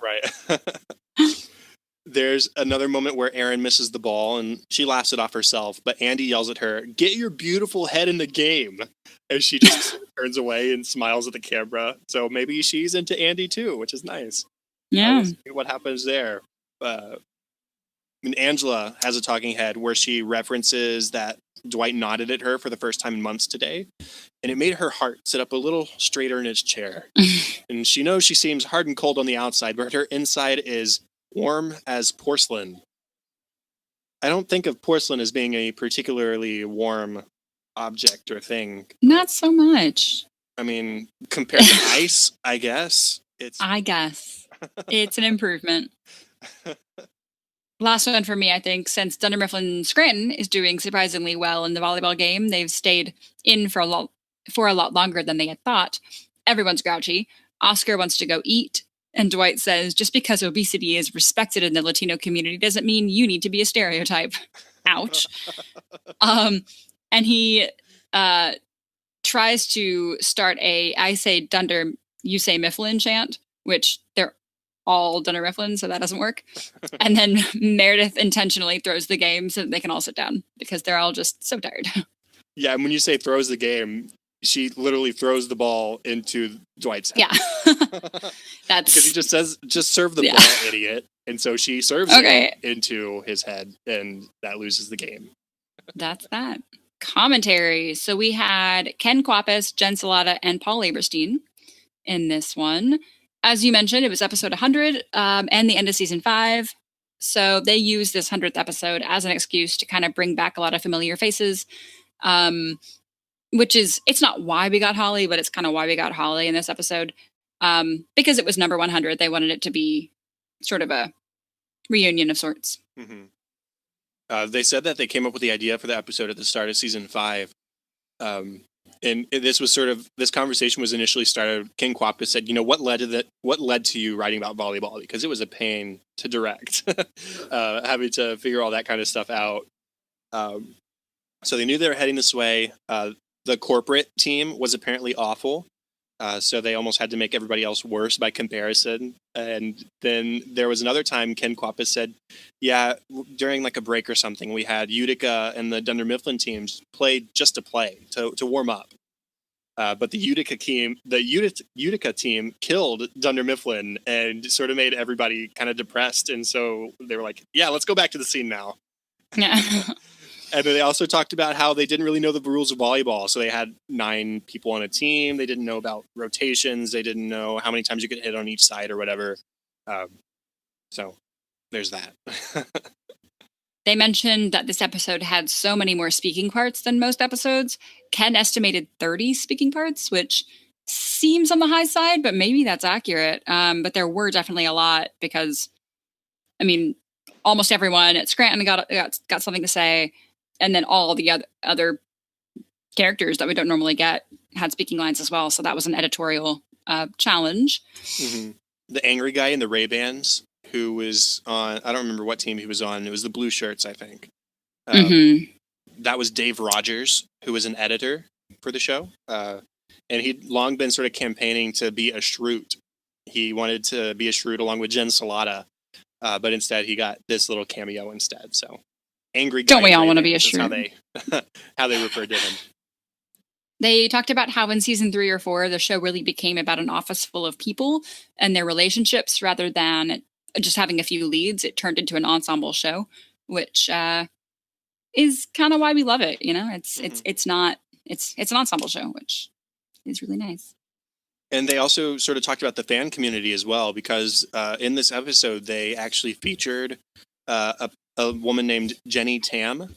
Right. There's another moment where Erin misses the ball and she laughs it off herself, but Andy yells at her, "Get your beautiful head in the game." And she just turns away and smiles at the camera. So maybe she's into Andy too, which is nice. Yeah. What happens there? Angela has a talking head where she references that Dwight nodded at her for the first time in months today, and it made her heart sit up a little straighter in its chair. And she knows she seems hard and cold on the outside, but her inside is warm as porcelain. I don't think of porcelain as being a particularly warm object or thing. Not so much. I mean, compared to ice, I guess it's an improvement. Last one for me, I think, since Dunder Mifflin Scranton is doing surprisingly well in the volleyball game, they've stayed in for a lot longer than they had thought. Everyone's grouchy. Oscar wants to go eat, and Dwight says, "Just because obesity is respected in the Latino community doesn't mean you need to be a stereotype." Ouch. And he tries to start a "I say Dunder, you say Mifflin" chant, which they're all Dunder Mifflin, so that doesn't work. And then Meredith intentionally throws the game so that they can all sit down, because they're all just so tired. Yeah, and when you say throws the game, she literally throws the ball into Dwight's head. Yeah. That's because he just says, "Just serve the ball, idiot." And so she serves it into his head, and that loses the game. That's that. Commentary. So we had Ken Kwapis, Jen Salata, and Paul Aberstein in this one. As you mentioned, it was episode 100 and the end of season 5. So they used this 100th episode as an excuse to kind of bring back a lot of familiar faces, which is, it's not why we got Holly, but it's kind of why we got Holly in this episode. Because it was number 100, they wanted it to be sort of a reunion of sorts. Mm-hmm. They said that they came up with the idea for the episode at the start of season 5. And this was this conversation was initially started. Ken Kwapka said, what led to you writing about volleyball? Because it was a pain to direct, having to figure all that kind of stuff out. So they knew they were heading this way. The corporate team was apparently awful. So they almost had to make everybody else worse by comparison. And then there was another time Ken Kwapka said, during like a break or something, we had Utica and the Dunder Mifflin teams play just to play, to warm up. But the Utica team killed Dunder Mifflin and sort of made everybody kind of depressed. And so they were like, let's go back to the scene now. Yeah. And then they also talked about how they didn't really know the rules of volleyball. So they had 9 people on a team. They didn't know about rotations. They didn't know how many times you could hit on each side or whatever. So there's that. They mentioned that this episode had so many more speaking parts than most episodes. Ken estimated 30 speaking parts, which seems on the high side, but maybe that's accurate. But there were definitely a lot because, almost everyone at Scranton got something to say. And then all the other characters that we don't normally get had speaking lines as well. So that was an editorial challenge. Mm-hmm. The angry guy in the Ray-Bans who was on, I don't remember what team he was on. It was the Blue Shirts, I think. That was Dave Rogers, who was an editor for the show. And he'd long been sort of campaigning to be a Shroot. He wanted to be a Shroot along with Jen Salata. But instead he got this little cameo instead. So angry guy. Don't we all want to be a Shroot? How they referred to him. They talked about how in season 3 or 4, the show really became about an office full of people and their relationships rather than just having a few leads. It turned into an ensemble show, which is kind of why we love it. It's an ensemble show, which is really nice. And they also sort of talked about the fan community as well, because in this episode, they actually featured a woman named Jenny Tam,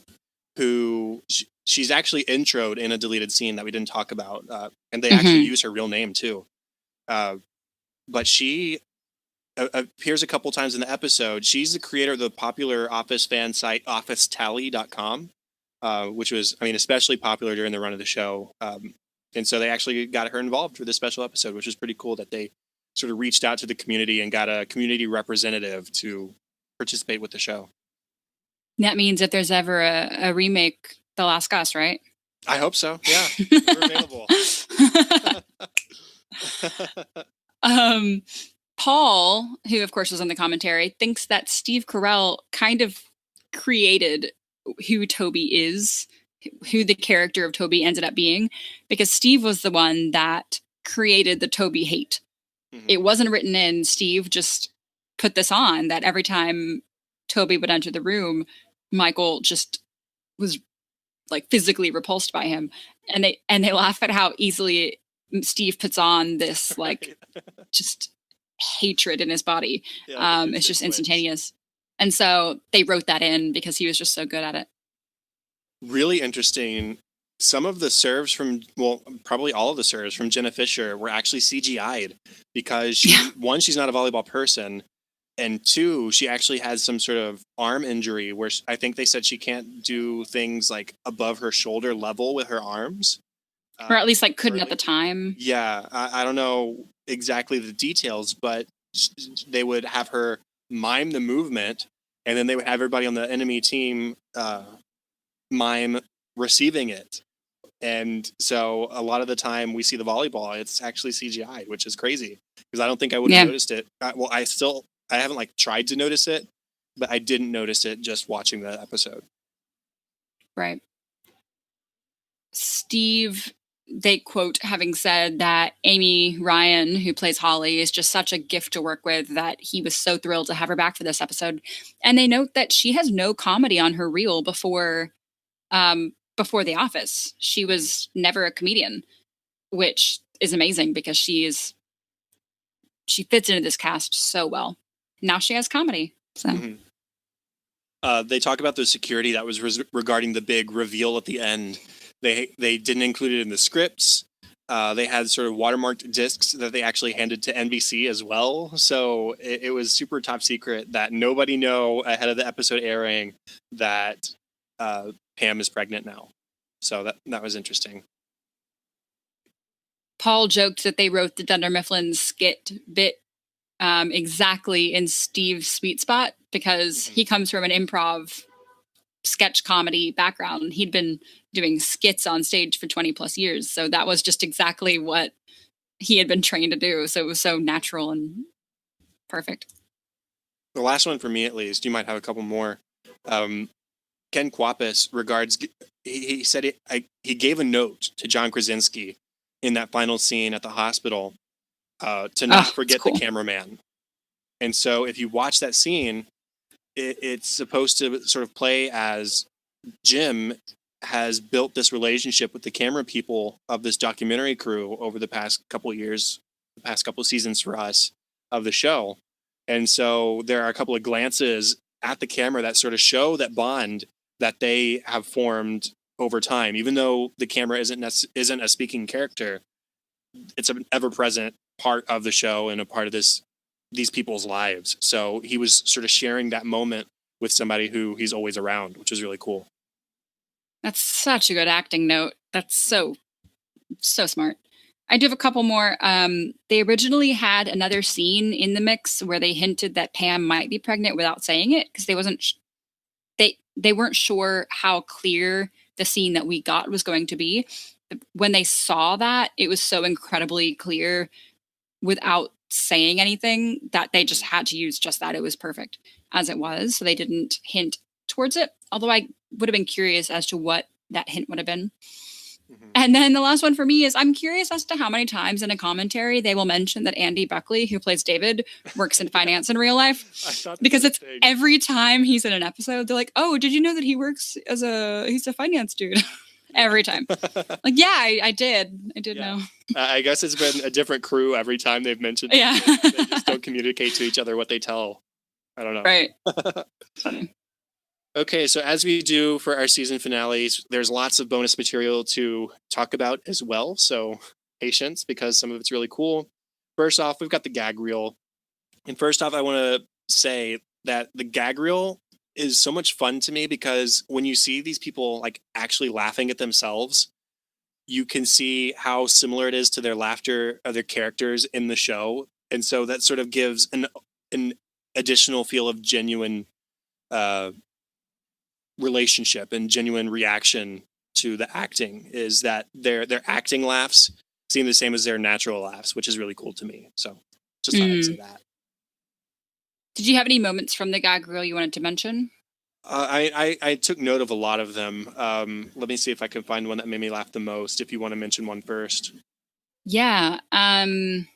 who she's actually introed in a deleted scene that we didn't talk about. And they actually use her real name too. But she appears a couple times in the episode. She's the creator of the popular Office fan site OfficeTally.com, which was, especially popular during the run of the show. And so they actually got her involved for this special episode, which is pretty cool that they sort of reached out to the community and got a community representative to participate with the show. That means if there's ever a remake, they'll ask us, right? I hope so. Yeah, we're available. Paul, who of course was on the commentary, thinks that Steve Carell kind of created who Toby is, who the character of Toby ended up being, because Steve was the one that created the Toby hate. Mm-hmm. It wasn't written in. Steve just put this on, that every time Toby would enter the room, Michael just was like physically repulsed by him. And they laugh at how easily Steve puts on this like just hatred in his body. Yeah, it's just instantaneous. And so they wrote that in because he was just so good at it. Really interesting. Some of the serves probably all of the serves from Jenna Fischer were actually CGI'd because one, she's not a volleyball person, and 2, she actually has some sort of arm injury where I think they said she can't do things like above her shoulder level with her arms. Or at least like couldn't at the time. Yeah, I don't know exactly the details, but they would have her mime the movement, and then they would have everybody on the enemy team mime receiving it. And so a lot of the time we see the volleyball, it's actually CGI, which is crazy because I don't think I would have noticed it. I haven't like tried to notice it, but I didn't notice it just watching the episode. Right. Steve, they quote having said that Amy Ryan, who plays Holly, is just such a gift to work with, that he was so thrilled to have her back for this episode. And they note that she has no comedy on her reel before The Office. She was never a comedian, which is amazing because she fits into this cast so well. Now she has comedy. So they talk about the security that was regarding the big reveal at the end. They didn't include it in the scripts. They had sort of watermarked discs that they actually handed to NBC as well. So it was super top secret that nobody know ahead of the episode airing that Pam is pregnant now. So that was interesting. Paul joked that they wrote the Dunder Mifflin skit bit exactly in Steve's sweet spot because he comes from an improv sketch comedy background. He'd been doing skits on stage for 20 plus years. So that was just exactly what he had been trained to do. So it was so natural and perfect. The last one for me, at least, you might have a couple more. Ken Kwapis regards, he said he gave a note to John Krasinski in that final scene at the hospital to not forget the cameraman. And so if you watch that scene, it's supposed to sort of play as Jim has built this relationship with the camera people of this documentary crew over the past couple of years, the past couple of seasons for us of the show. And so there are a couple of glances at the camera that sort of show that bond that they have formed over time. Even though the camera isn't a speaking character, it's an ever-present part of the show and a part of these people's lives. So he was sort of sharing that moment with somebody who he's always around, which is really cool. That's such a good acting note. That's so smart. I do have a couple more. They originally had another scene in the mix where they hinted that Pam might be pregnant without saying it because they weren't sure how clear the scene that we got was going to be. When they saw that, it was so incredibly clear without saying anything that they just had to use just that. It was perfect as it was. So they didn't hint towards it. Although I would have been curious as to what that hint would have been. Mm-hmm. And then the last one for me is I'm curious as to how many times in a commentary they will mention that Andy Buckley, who plays David, works in finance in real life. Because it's every time he's in an episode, they're like, oh, did you know that he works he's a finance dude? Every time. Like, yeah, I did know. I guess it's been a different crew every time they've mentioned it. Yeah. They just don't communicate to each other what they tell. I don't know. Right. Funny. Okay, so as we do for our season finales, there's lots of bonus material to talk about as well. So patience, because some of it's really cool. First off, we've got the gag reel. And first off, I want to say that the gag reel is so much fun to me because when you see these people like actually laughing at themselves, you can see how similar it is to their laughter of their characters in the show. And so that sort of gives an additional feel of genuine relationship and genuine reaction to the acting, is that their acting laughs seem the same as their natural laughs, which is really cool to me. So just thought I'd say that. Did you have any moments from the gag reel you wanted to mention? I took note of a lot of them. Let me see if I can find one that made me laugh the most, if you want to mention one first. Yeah.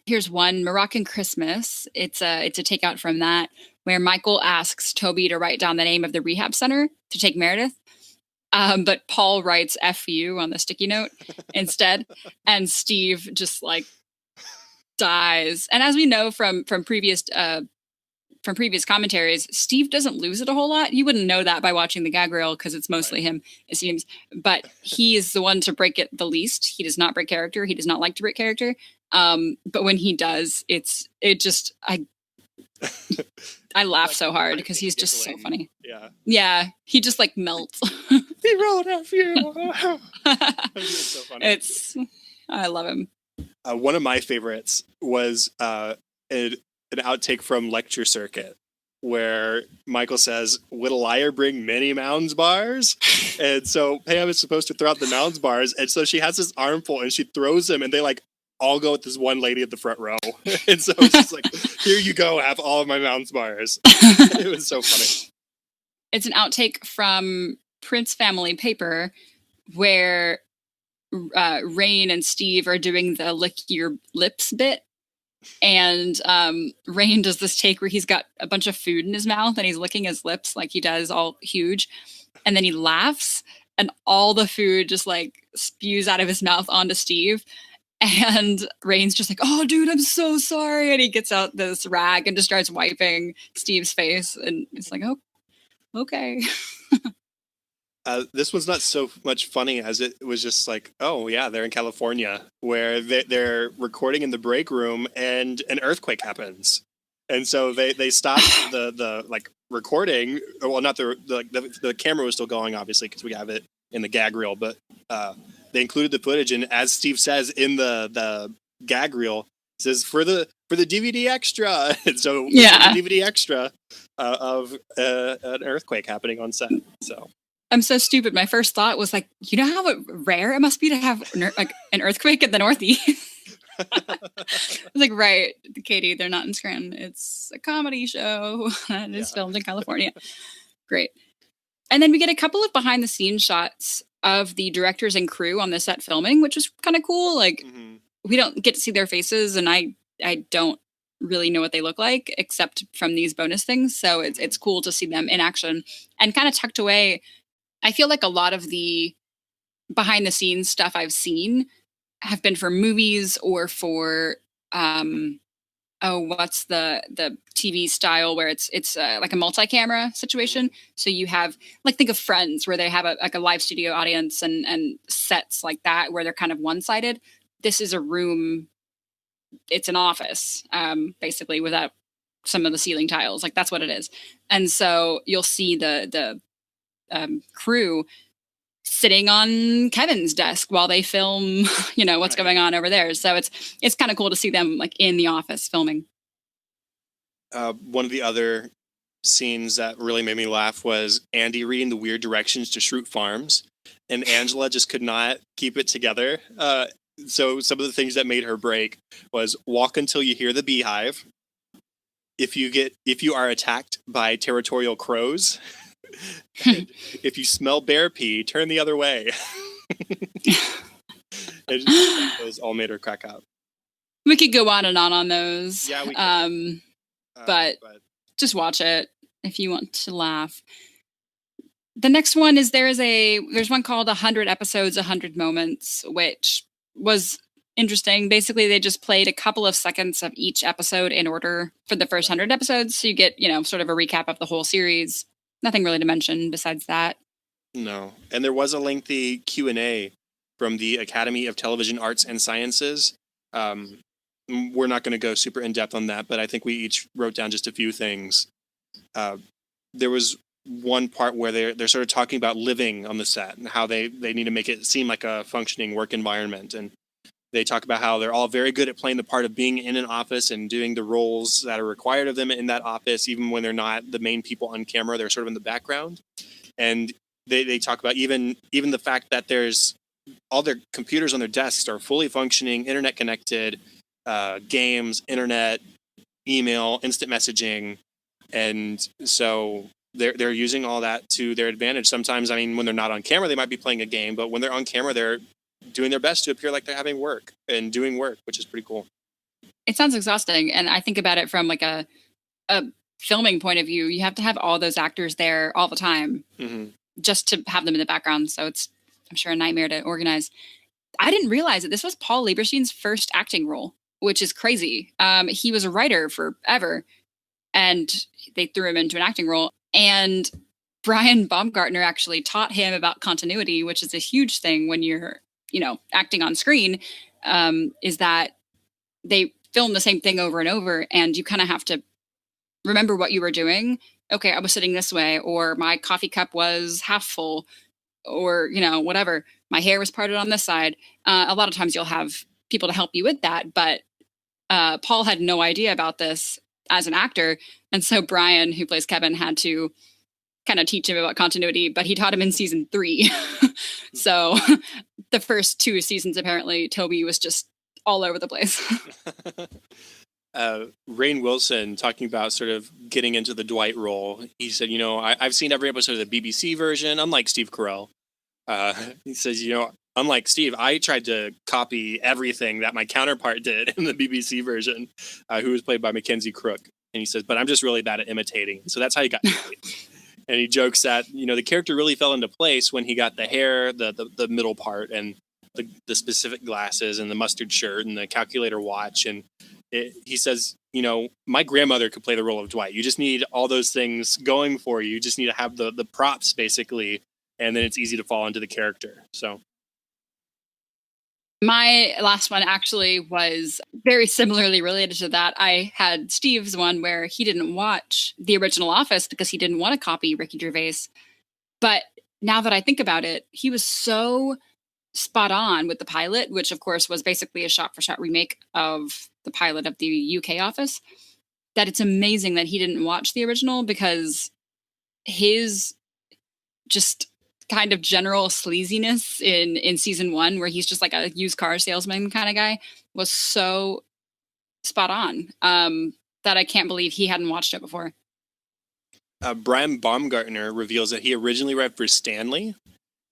Here's one, Moroccan Christmas. It's a takeout from that, where Michael asks Toby to write down the name of the rehab center to take Meredith. But Paul writes F-U on the sticky note instead. And Steve just like dies. And as we know from previous commentaries, Steve doesn't lose it a whole lot. You wouldn't know that by watching the gag reel because it's mostly him, it seems. But he is the one to break it the least. He does not break character. He does not like to break character. But when he does, I laugh so hard because he's just so funny. Yeah, he just like melts. He wrote F-U. It's so funny. I love him. One of my favorites was an outtake from Lecture Circuit where Michael says, "Would a liar bring many Mounds bars?" And so Pam is supposed to throw out the Mounds bars, and so she has this armful and she throws them, and they like all go with this one lady at the front row. And so it's just like, here you go, have all of my Mounds bars. It was so funny. It's an outtake from Prince Family Paper where Rain and Steve are doing the lick your lips bit. And Rain does this take where he's got a bunch of food in his mouth and he's licking his lips like he does, all huge. And then he laughs and all the food just like spews out of his mouth onto Steve. And Rain's just like, "Oh, dude, I'm so sorry." And he gets out this rag and just starts wiping Steve's face. And it's like, oh, okay. This one's not so much funny as it was just like, oh yeah, they're in California where they're recording in the break room and an earthquake happens, and so they stopped the like recording. Well, not the camera was still going obviously because we have it in the gag reel, but they included the footage, and as Steve says in the gag reel, it says for the DVD extra, and so Yeah. the DVD extra of an earthquake happening on set. So. I'm so stupid. My first thought was like, you know how rare it must be to have like an earthquake in the Northeast? I was like, right, Katie, they're not in Scranton. It's a comedy show that is filmed in California. Great. And then we get a couple of behind the scenes shots of the directors and crew on the set filming, which is kind of cool. Like, we don't get to see their faces, and I don't really know what they look like except from these bonus things. So it's cool to see them in action and kind of tucked away. I feel like a lot of the behind the scenes stuff I've seen have been for movies or for what's the TV style where it's like a multi-camera situation. So you have like, think of Friends where they have a live studio audience and sets like that where they're kind of one-sided. This is a room, it's an office, basically, without some of the ceiling tiles. Like, that's what it is. And so you'll see the crew sitting on Kevin's desk while they film, what's going on over there. So it's kind of cool to see them like in the office filming. One of the other scenes that really made me laugh was Andy reading the weird directions to Schrute Farms, and Angela just could not keep it together. So some of the things that made her break was walk until you hear the beehive. If you are attacked by territorial crows, if you smell bear pee, turn the other way. Those all made her crack up. We could go on and on those. Yeah, we could. But just watch it if you want to laugh. The next one is there's one called 100 Episodes, 100 Moments, which was interesting. Basically, they just played a couple of seconds of each episode in order for the first 100 episodes. So you get, sort of a recap of the whole series. Nothing really to mention besides that. No. And there was a lengthy Q&A from the Academy of Television Arts and Sciences. We're not going to go super in-depth on that, but I think we each wrote down just a few things. There was one part where they're sort of talking about living on the set and how they need to make it seem like a functioning work environment. And they talk about how they're all very good at playing the part of being in an office and doing the roles that are required of them in that office, even when they're not the main people on camera, they're sort of in the background. And they talk about even the fact that there's all their computers on their desks are fully functioning, internet connected, games, internet, email, instant messaging. And so they're using all that to their advantage. Sometimes, when they're not on camera, they might be playing a game, but when they're on camera, they're doing their best to appear like they're having work and doing work, which is pretty cool. It sounds exhausting. And I think about it from like a filming point of view. You have to have all those actors there all the time just to have them in the background. So it's, I'm sure, a nightmare to organize. I didn't realize that this was Paul Lieberstein's first acting role, which is crazy. He was a writer forever, and they threw him into an acting role. And Brian Baumgartner actually taught him about continuity, which is a huge thing when you're, acting on screen, is that they film the same thing over and over, and you kind of have to remember what you were doing. Okay, I was sitting this way, or my coffee cup was half full, or, whatever. My hair was parted on this side. A lot of times you'll have people to help you with that, but Paul had no idea about this as an actor. And so Brian, who plays Kevin, had to kind of teach him about continuity, but he taught him in season 3. So the first 2 seasons, apparently, Toby was just all over the place. Rainn Wilson, talking about sort of getting into the Dwight role, he said, I've seen every episode of the BBC version, unlike Steve Carell. He says, unlike Steve, I tried to copy everything that my counterpart did in the BBC version, who was played by Mackenzie Crook. And he says, but I'm just really bad at imitating. So that's how he got Dwight. And he jokes that, the character really fell into place when he got the hair, the middle part, and the specific glasses and the mustard shirt and the calculator watch. And he says, my grandmother could play the role of Dwight. You just need all those things going for you. You just need to have the props, basically, and then it's easy to fall into the character. So My last one actually was very similarly related to that. I had Steve's one where he didn't watch the original Office because he didn't want to copy Ricky Gervais. But now that I think about it, he was so spot on with the pilot, which of course was basically a shot-for-shot remake of the pilot of the UK Office, that it's amazing that he didn't watch the original, because his just kind of general sleaziness in season 1, where he's just like a used car salesman kind of guy, was so spot on, that I can't believe he hadn't watched it before. Brian Baumgartner reveals that he originally read for Stanley,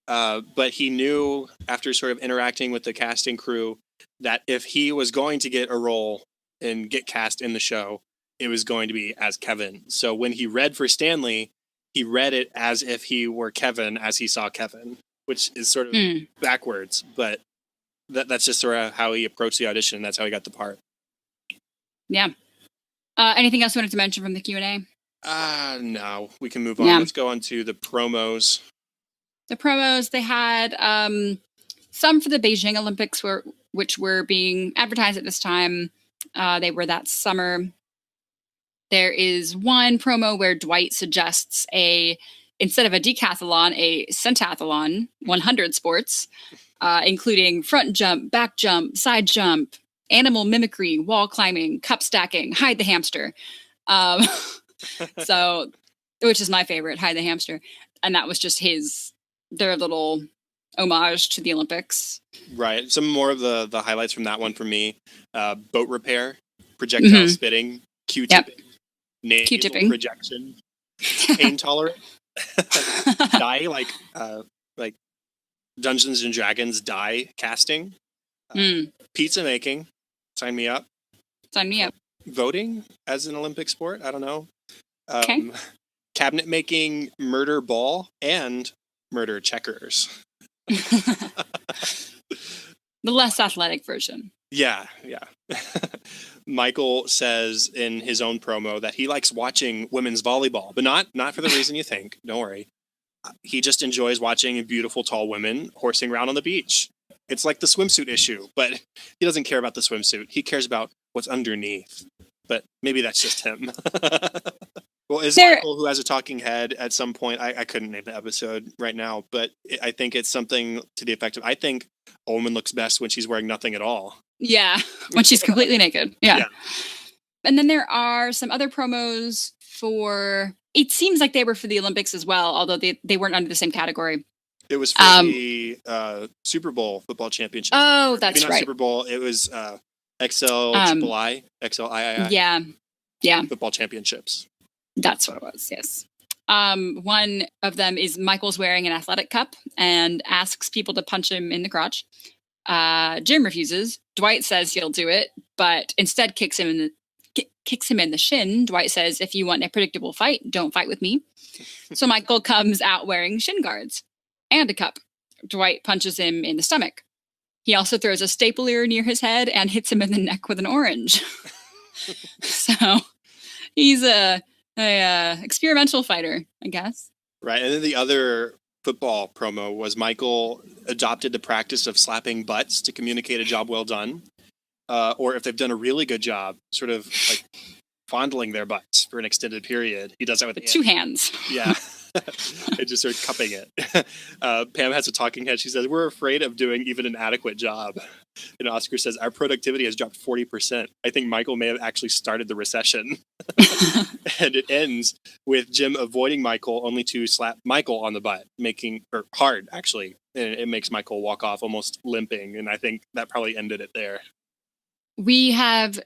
but he knew after sort of interacting with the casting crew that if he was going to get a role and get cast in the show, it was going to be as Kevin. So when he read for Stanley, he read it as if he were Kevin as he saw Kevin, which is sort of backwards, but that's just sort of how he approached the audition. That's how he got the part. Yeah. Anything else you wanted to mention from the Q&A? No, we can move on. Let's go on to the promos. The promos, they had some for the Beijing Olympics, which were being advertised at this time. They were that summer. There is one promo where Dwight suggests instead of a decathlon, a centathlon, 100 sports, including front jump, back jump, side jump, animal mimicry, wall climbing, cup stacking, hide the hamster. So, which is my favorite, hide the hamster. And that was just their little homage to the Olympics. Right. Some more of the highlights from that one for me. Boat repair, projectile spitting, Q-tipping, nasal Q-tipping. projection, pain tolerant, die, like Dungeons and Dragons die casting, pizza making, sign me up. Sign me up. Voting as an Olympic sport, I don't know. Okay. Cabinet making, murder ball, and murder checkers. The less athletic version. Yeah. Michael says in his own promo that he likes watching women's volleyball, but not for the reason you think. Don't worry. He just enjoys watching beautiful tall women horsing around on the beach. It's like the swimsuit issue, but he doesn't care about the swimsuit. He cares about what's underneath. But maybe that's just him. Well, is Michael, who has a talking head at some point, I couldn't name the episode right now, but I think it's something to the effect of, I think a woman looks best when she's wearing nothing at all. Yeah, when she's completely naked. Yeah. And then there are some other promos it seems like they were for the Olympics as well, although they weren't under the same category. It was for the Super Bowl football championship. Oh, that's Maybe not right. Super Bowl. It was XLIII. Yeah. Football championships. That's what it was, yes. One of them is Michael's wearing an athletic cup and asks people to punch him in the crotch. Jim refuses. Dwight says he'll do it, but instead kicks him in the shin. Dwight says, if you want a predictable fight, don't fight with me. So Michael comes out wearing shin guards and a cup. Dwight punches him in the stomach. He also throws a stapler near his head and hits him in the neck with an orange. So he's a experimental fighter, I guess. Right. And then the other football promo was Michael adopted the practice of slapping butts to communicate a job well done. Or if they've done a really good job, sort of like fondling their butts for an extended period. He does that with 2 hands. Yeah. And just sort of cupping it. Pam has a talking head. She says, we're afraid of doing even an adequate job. And Oscar says, our productivity has dropped 40%. I think Michael may have actually started the recession. And it ends with Jim avoiding Michael only to slap Michael on the butt, hard, actually. And it makes Michael walk off almost limping. And I think that probably ended it there. We have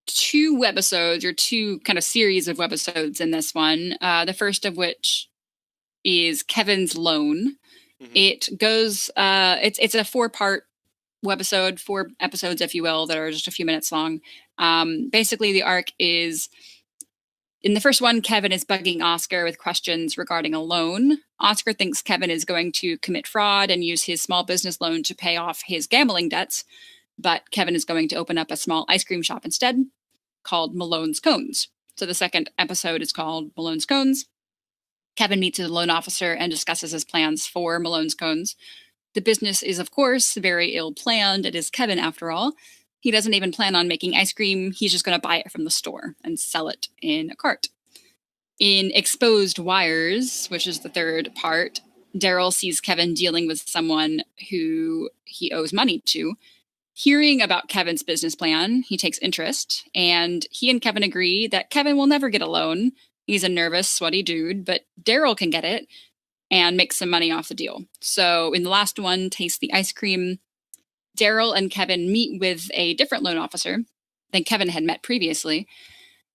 2 webisodes, or 2 kind of series of webisodes in this one. The first of which is Kevin's Loan. Mm-hmm. It goes, it's a 4-part webisode, 4 episodes, if you will, that are just a few minutes long. Basically, the arc is, in the first one, Kevin is bugging Oscar with questions regarding a loan. Oscar thinks Kevin is going to commit fraud and use his small business loan to pay off his gambling debts. But Kevin is going to open up a small ice cream shop instead, called Malone's Cones. So the second episode is called Malone's Cones. Kevin meets with a loan officer and discusses his plans for Malone's Cones. The business is, of course, very ill-planned. It is Kevin, after all. He doesn't even plan on making ice cream. He's just going to buy it from the store and sell it in a cart. In Exposed Wires, which is the third part, Daryl sees Kevin dealing with someone who he owes money to. Hearing about Kevin's business plan, he takes interest, and he and Kevin agree that Kevin will never get a loan. He's a nervous, sweaty dude, but Daryl can get it and make some money off the deal. So in the last one, Taste the Ice Cream, Daryl and Kevin meet with a different loan officer than Kevin had met previously.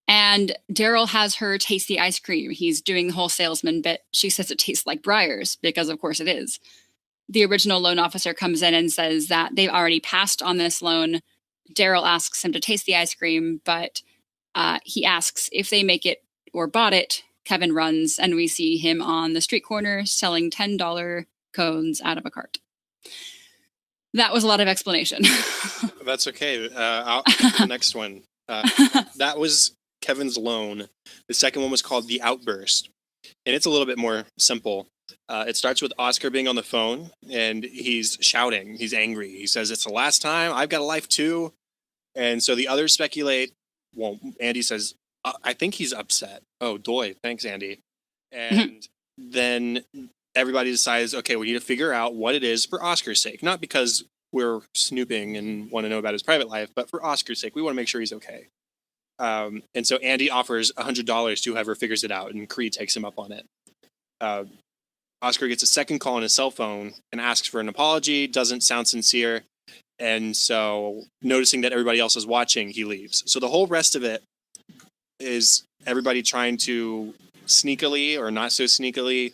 And Daryl has her taste the ice cream. He's doing the whole salesman bit. She says it tastes like Breyers, because of course it is. The original loan officer comes in and says that they've already passed on this loan. Daryl asks him to taste the ice cream, but he asks if they make it or bought it. Kevin runs, and we see him on the street corner selling $10 cones out of a cart. That was a lot of explanation. That's okay. The next one. That was Kevin's loan. The second one was called The Outburst, and it's a little bit more simple. It starts with Oscar being on the phone, and he's shouting. He's angry. He says, "It's the last time. I've got a life too." And so the others speculate. Well, Andy says, "I think he's upset." Oh, doy. Thanks, Andy. And then everybody decides, okay, we need to figure out what it is for Oscar's sake. Not because we're snooping and want to know about his private life, but for Oscar's sake. We want to make sure he's okay. And so Andy offers $100 to whoever figures it out, and Creed takes him up on it. Oscar gets a second call on his cell phone and asks for an apology, doesn't sound sincere. And so, noticing that everybody else is watching, he leaves. So the whole rest of it is everybody trying to sneakily or not so sneakily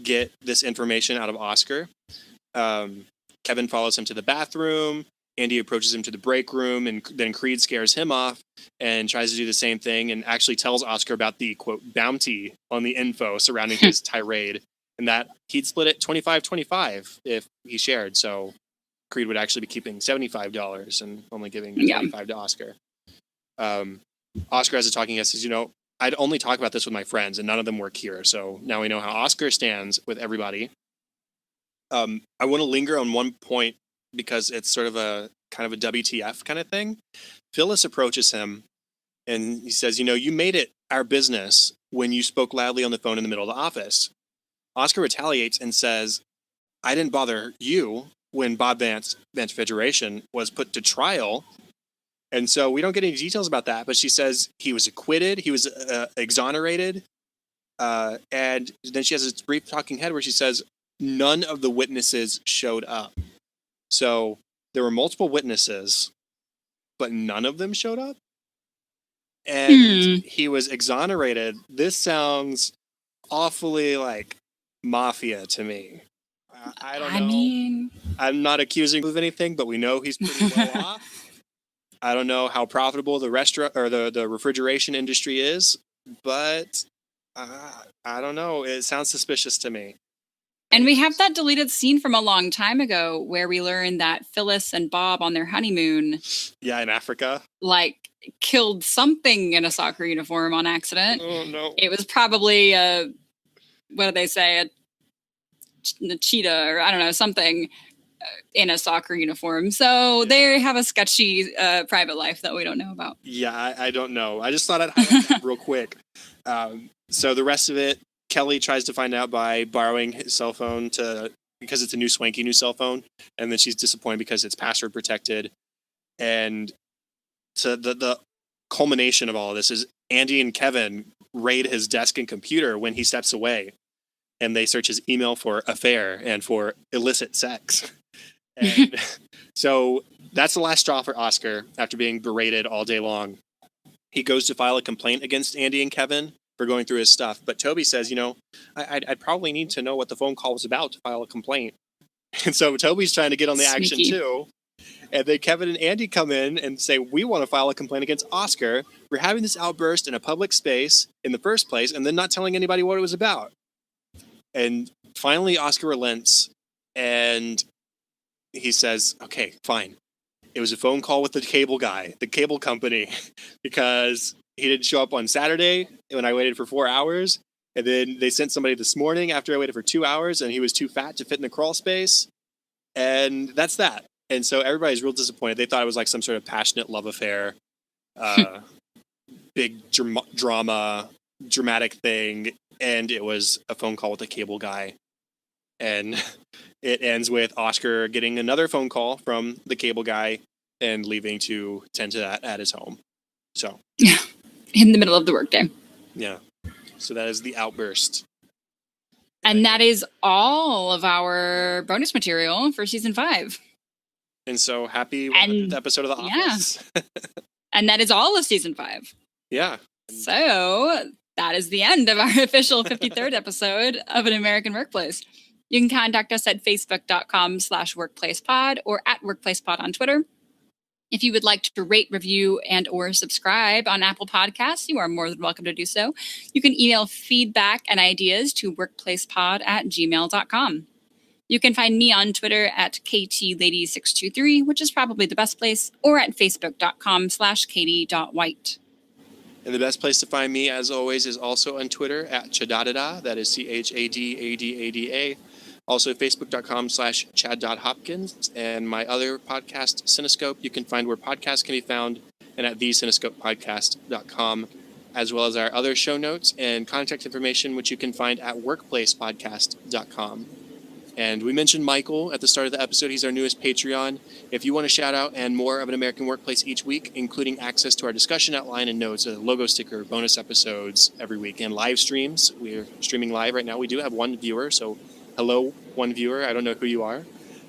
get this information out of Oscar. Kevin follows him to the bathroom. Andy approaches him to the break room, and then Creed scares him off and tries to do the same thing and actually tells Oscar about the, quote, bounty on the info surrounding his tirade, and that he'd split it 25-25 if he shared. So Creed would actually be keeping $75 and only giving $25 to Oscar. Oscar, as a talking head, says, I'd only talk about this with my friends, and none of them work here. So now we know how Oscar stands with everybody. I want to linger on one point because it's sort of a kind of a WTF kind of thing. Phyllis approaches him and he says, you made it our business when you spoke loudly on the phone in the middle of the office. Oscar retaliates and says, I didn't bother you when Bob Vance Federation was put to trial. And so we don't get any details about that, but she says he was acquitted, he was exonerated. And then she has this brief talking head where she says, none of the witnesses showed up. So there were multiple witnesses, but none of them showed up. And he was exonerated. This sounds awfully like mafia to me. I don't know. I mean, I'm not accusing him of anything, but we know he's pretty well off. I don't know how profitable the restaurant or the refrigeration industry is, but I don't know. It sounds suspicious to me. And we have that deleted scene from a long time ago where we learn that Phyllis and Bob on their honeymoon, in Africa, killed something in a soccer uniform on accident. Oh no! It was probably what do they say? A cheetah, or I don't know, something in a soccer uniform. So they have a sketchy private life that we don't know about. Yeah, I don't know. I just thought I'd highlight that real quick. So the rest of it, Kelly tries to find out by borrowing his cell phone because it's a swanky new cell phone, and then she's disappointed because it's password protected. And so the culmination of all of this is Andy and Kevin raid his desk and computer when he steps away, and they search his email for affair and for illicit sex. And so that's the last straw for Oscar after being berated all day long. He goes to file a complaint against Andy and Kevin for going through his stuff. But Toby says, I'd probably need to know what the phone call was about to file a complaint. And so Toby's trying to get on the action too. And then Kevin and Andy come in and say, we want to file a complaint against Oscar for having this outburst in a public space in the first place and then not telling anybody what it was about. And finally, Oscar relents and he says, okay, fine. It was a phone call with the cable guy, the cable company, because he didn't show up on Saturday when I waited for 4 hours. And then they sent somebody this morning after I waited for 2 hours, and he was too fat to fit in the crawl space. And that's that. And so everybody's real disappointed. They thought it was like some sort of passionate love affair, big dramatic thing. And it was a phone call with a cable guy. And it ends with Oscar getting another phone call from the cable guy and leaving to tend to that at his home. So, Yeah. In the middle of the workday. yeah. So that is the outburst. And that is all of our bonus material for season 5. And so happy 100th episode of The Office. Yeah. And that is all of season 5. Yeah. So that is the end of our official 53rd episode of An American Workplace. You can contact us at facebook.com/workplacepod or at workplacepod on Twitter. If you would like to rate, review, and or subscribe on Apple Podcasts, you are more than welcome to do so. You can email feedback and ideas to workplacepod@gmail.com. You can find me on Twitter at KTLady623, which is probably the best place, or at facebook.com/katie.white. And the best place to find me, as always, is also on Twitter at Chadadada. That is CHADADADA. Also, facebook.com/chad.hopkins. And my other podcast, Cinescope, you can find where podcasts can be found and at thecinescopepodcast.com, as well as our other show notes and contact information, which you can find at workplacepodcast.com. And we mentioned Michael at the start of the episode. He's our newest Patreon. If you want a shout out and more of An American Workplace each week, including access to our discussion outline and notes, a logo sticker, bonus episodes every week, and live streams. We're streaming live right now. We do have one viewer, so hello, one viewer. I don't know who you are,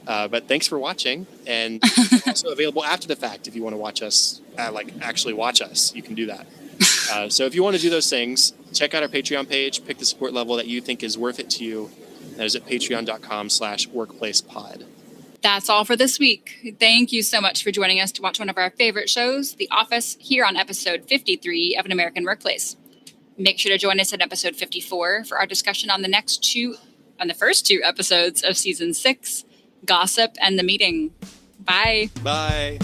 but thanks for watching. And also available after the fact if you want to watch us, actually watch us. You can do that. So if you want to do those things, check out our Patreon page. Pick the support level that you think is worth it to you. That is at patreon.com/workplacepod. That's all for this week. Thank you so much for joining us to watch one of our favorite shows, The Office, here on episode 53 of An American Workplace. Make sure to join us at episode 54 for our discussion on the first two episodes of season 6, Gossip and the Meeting. Bye. Bye.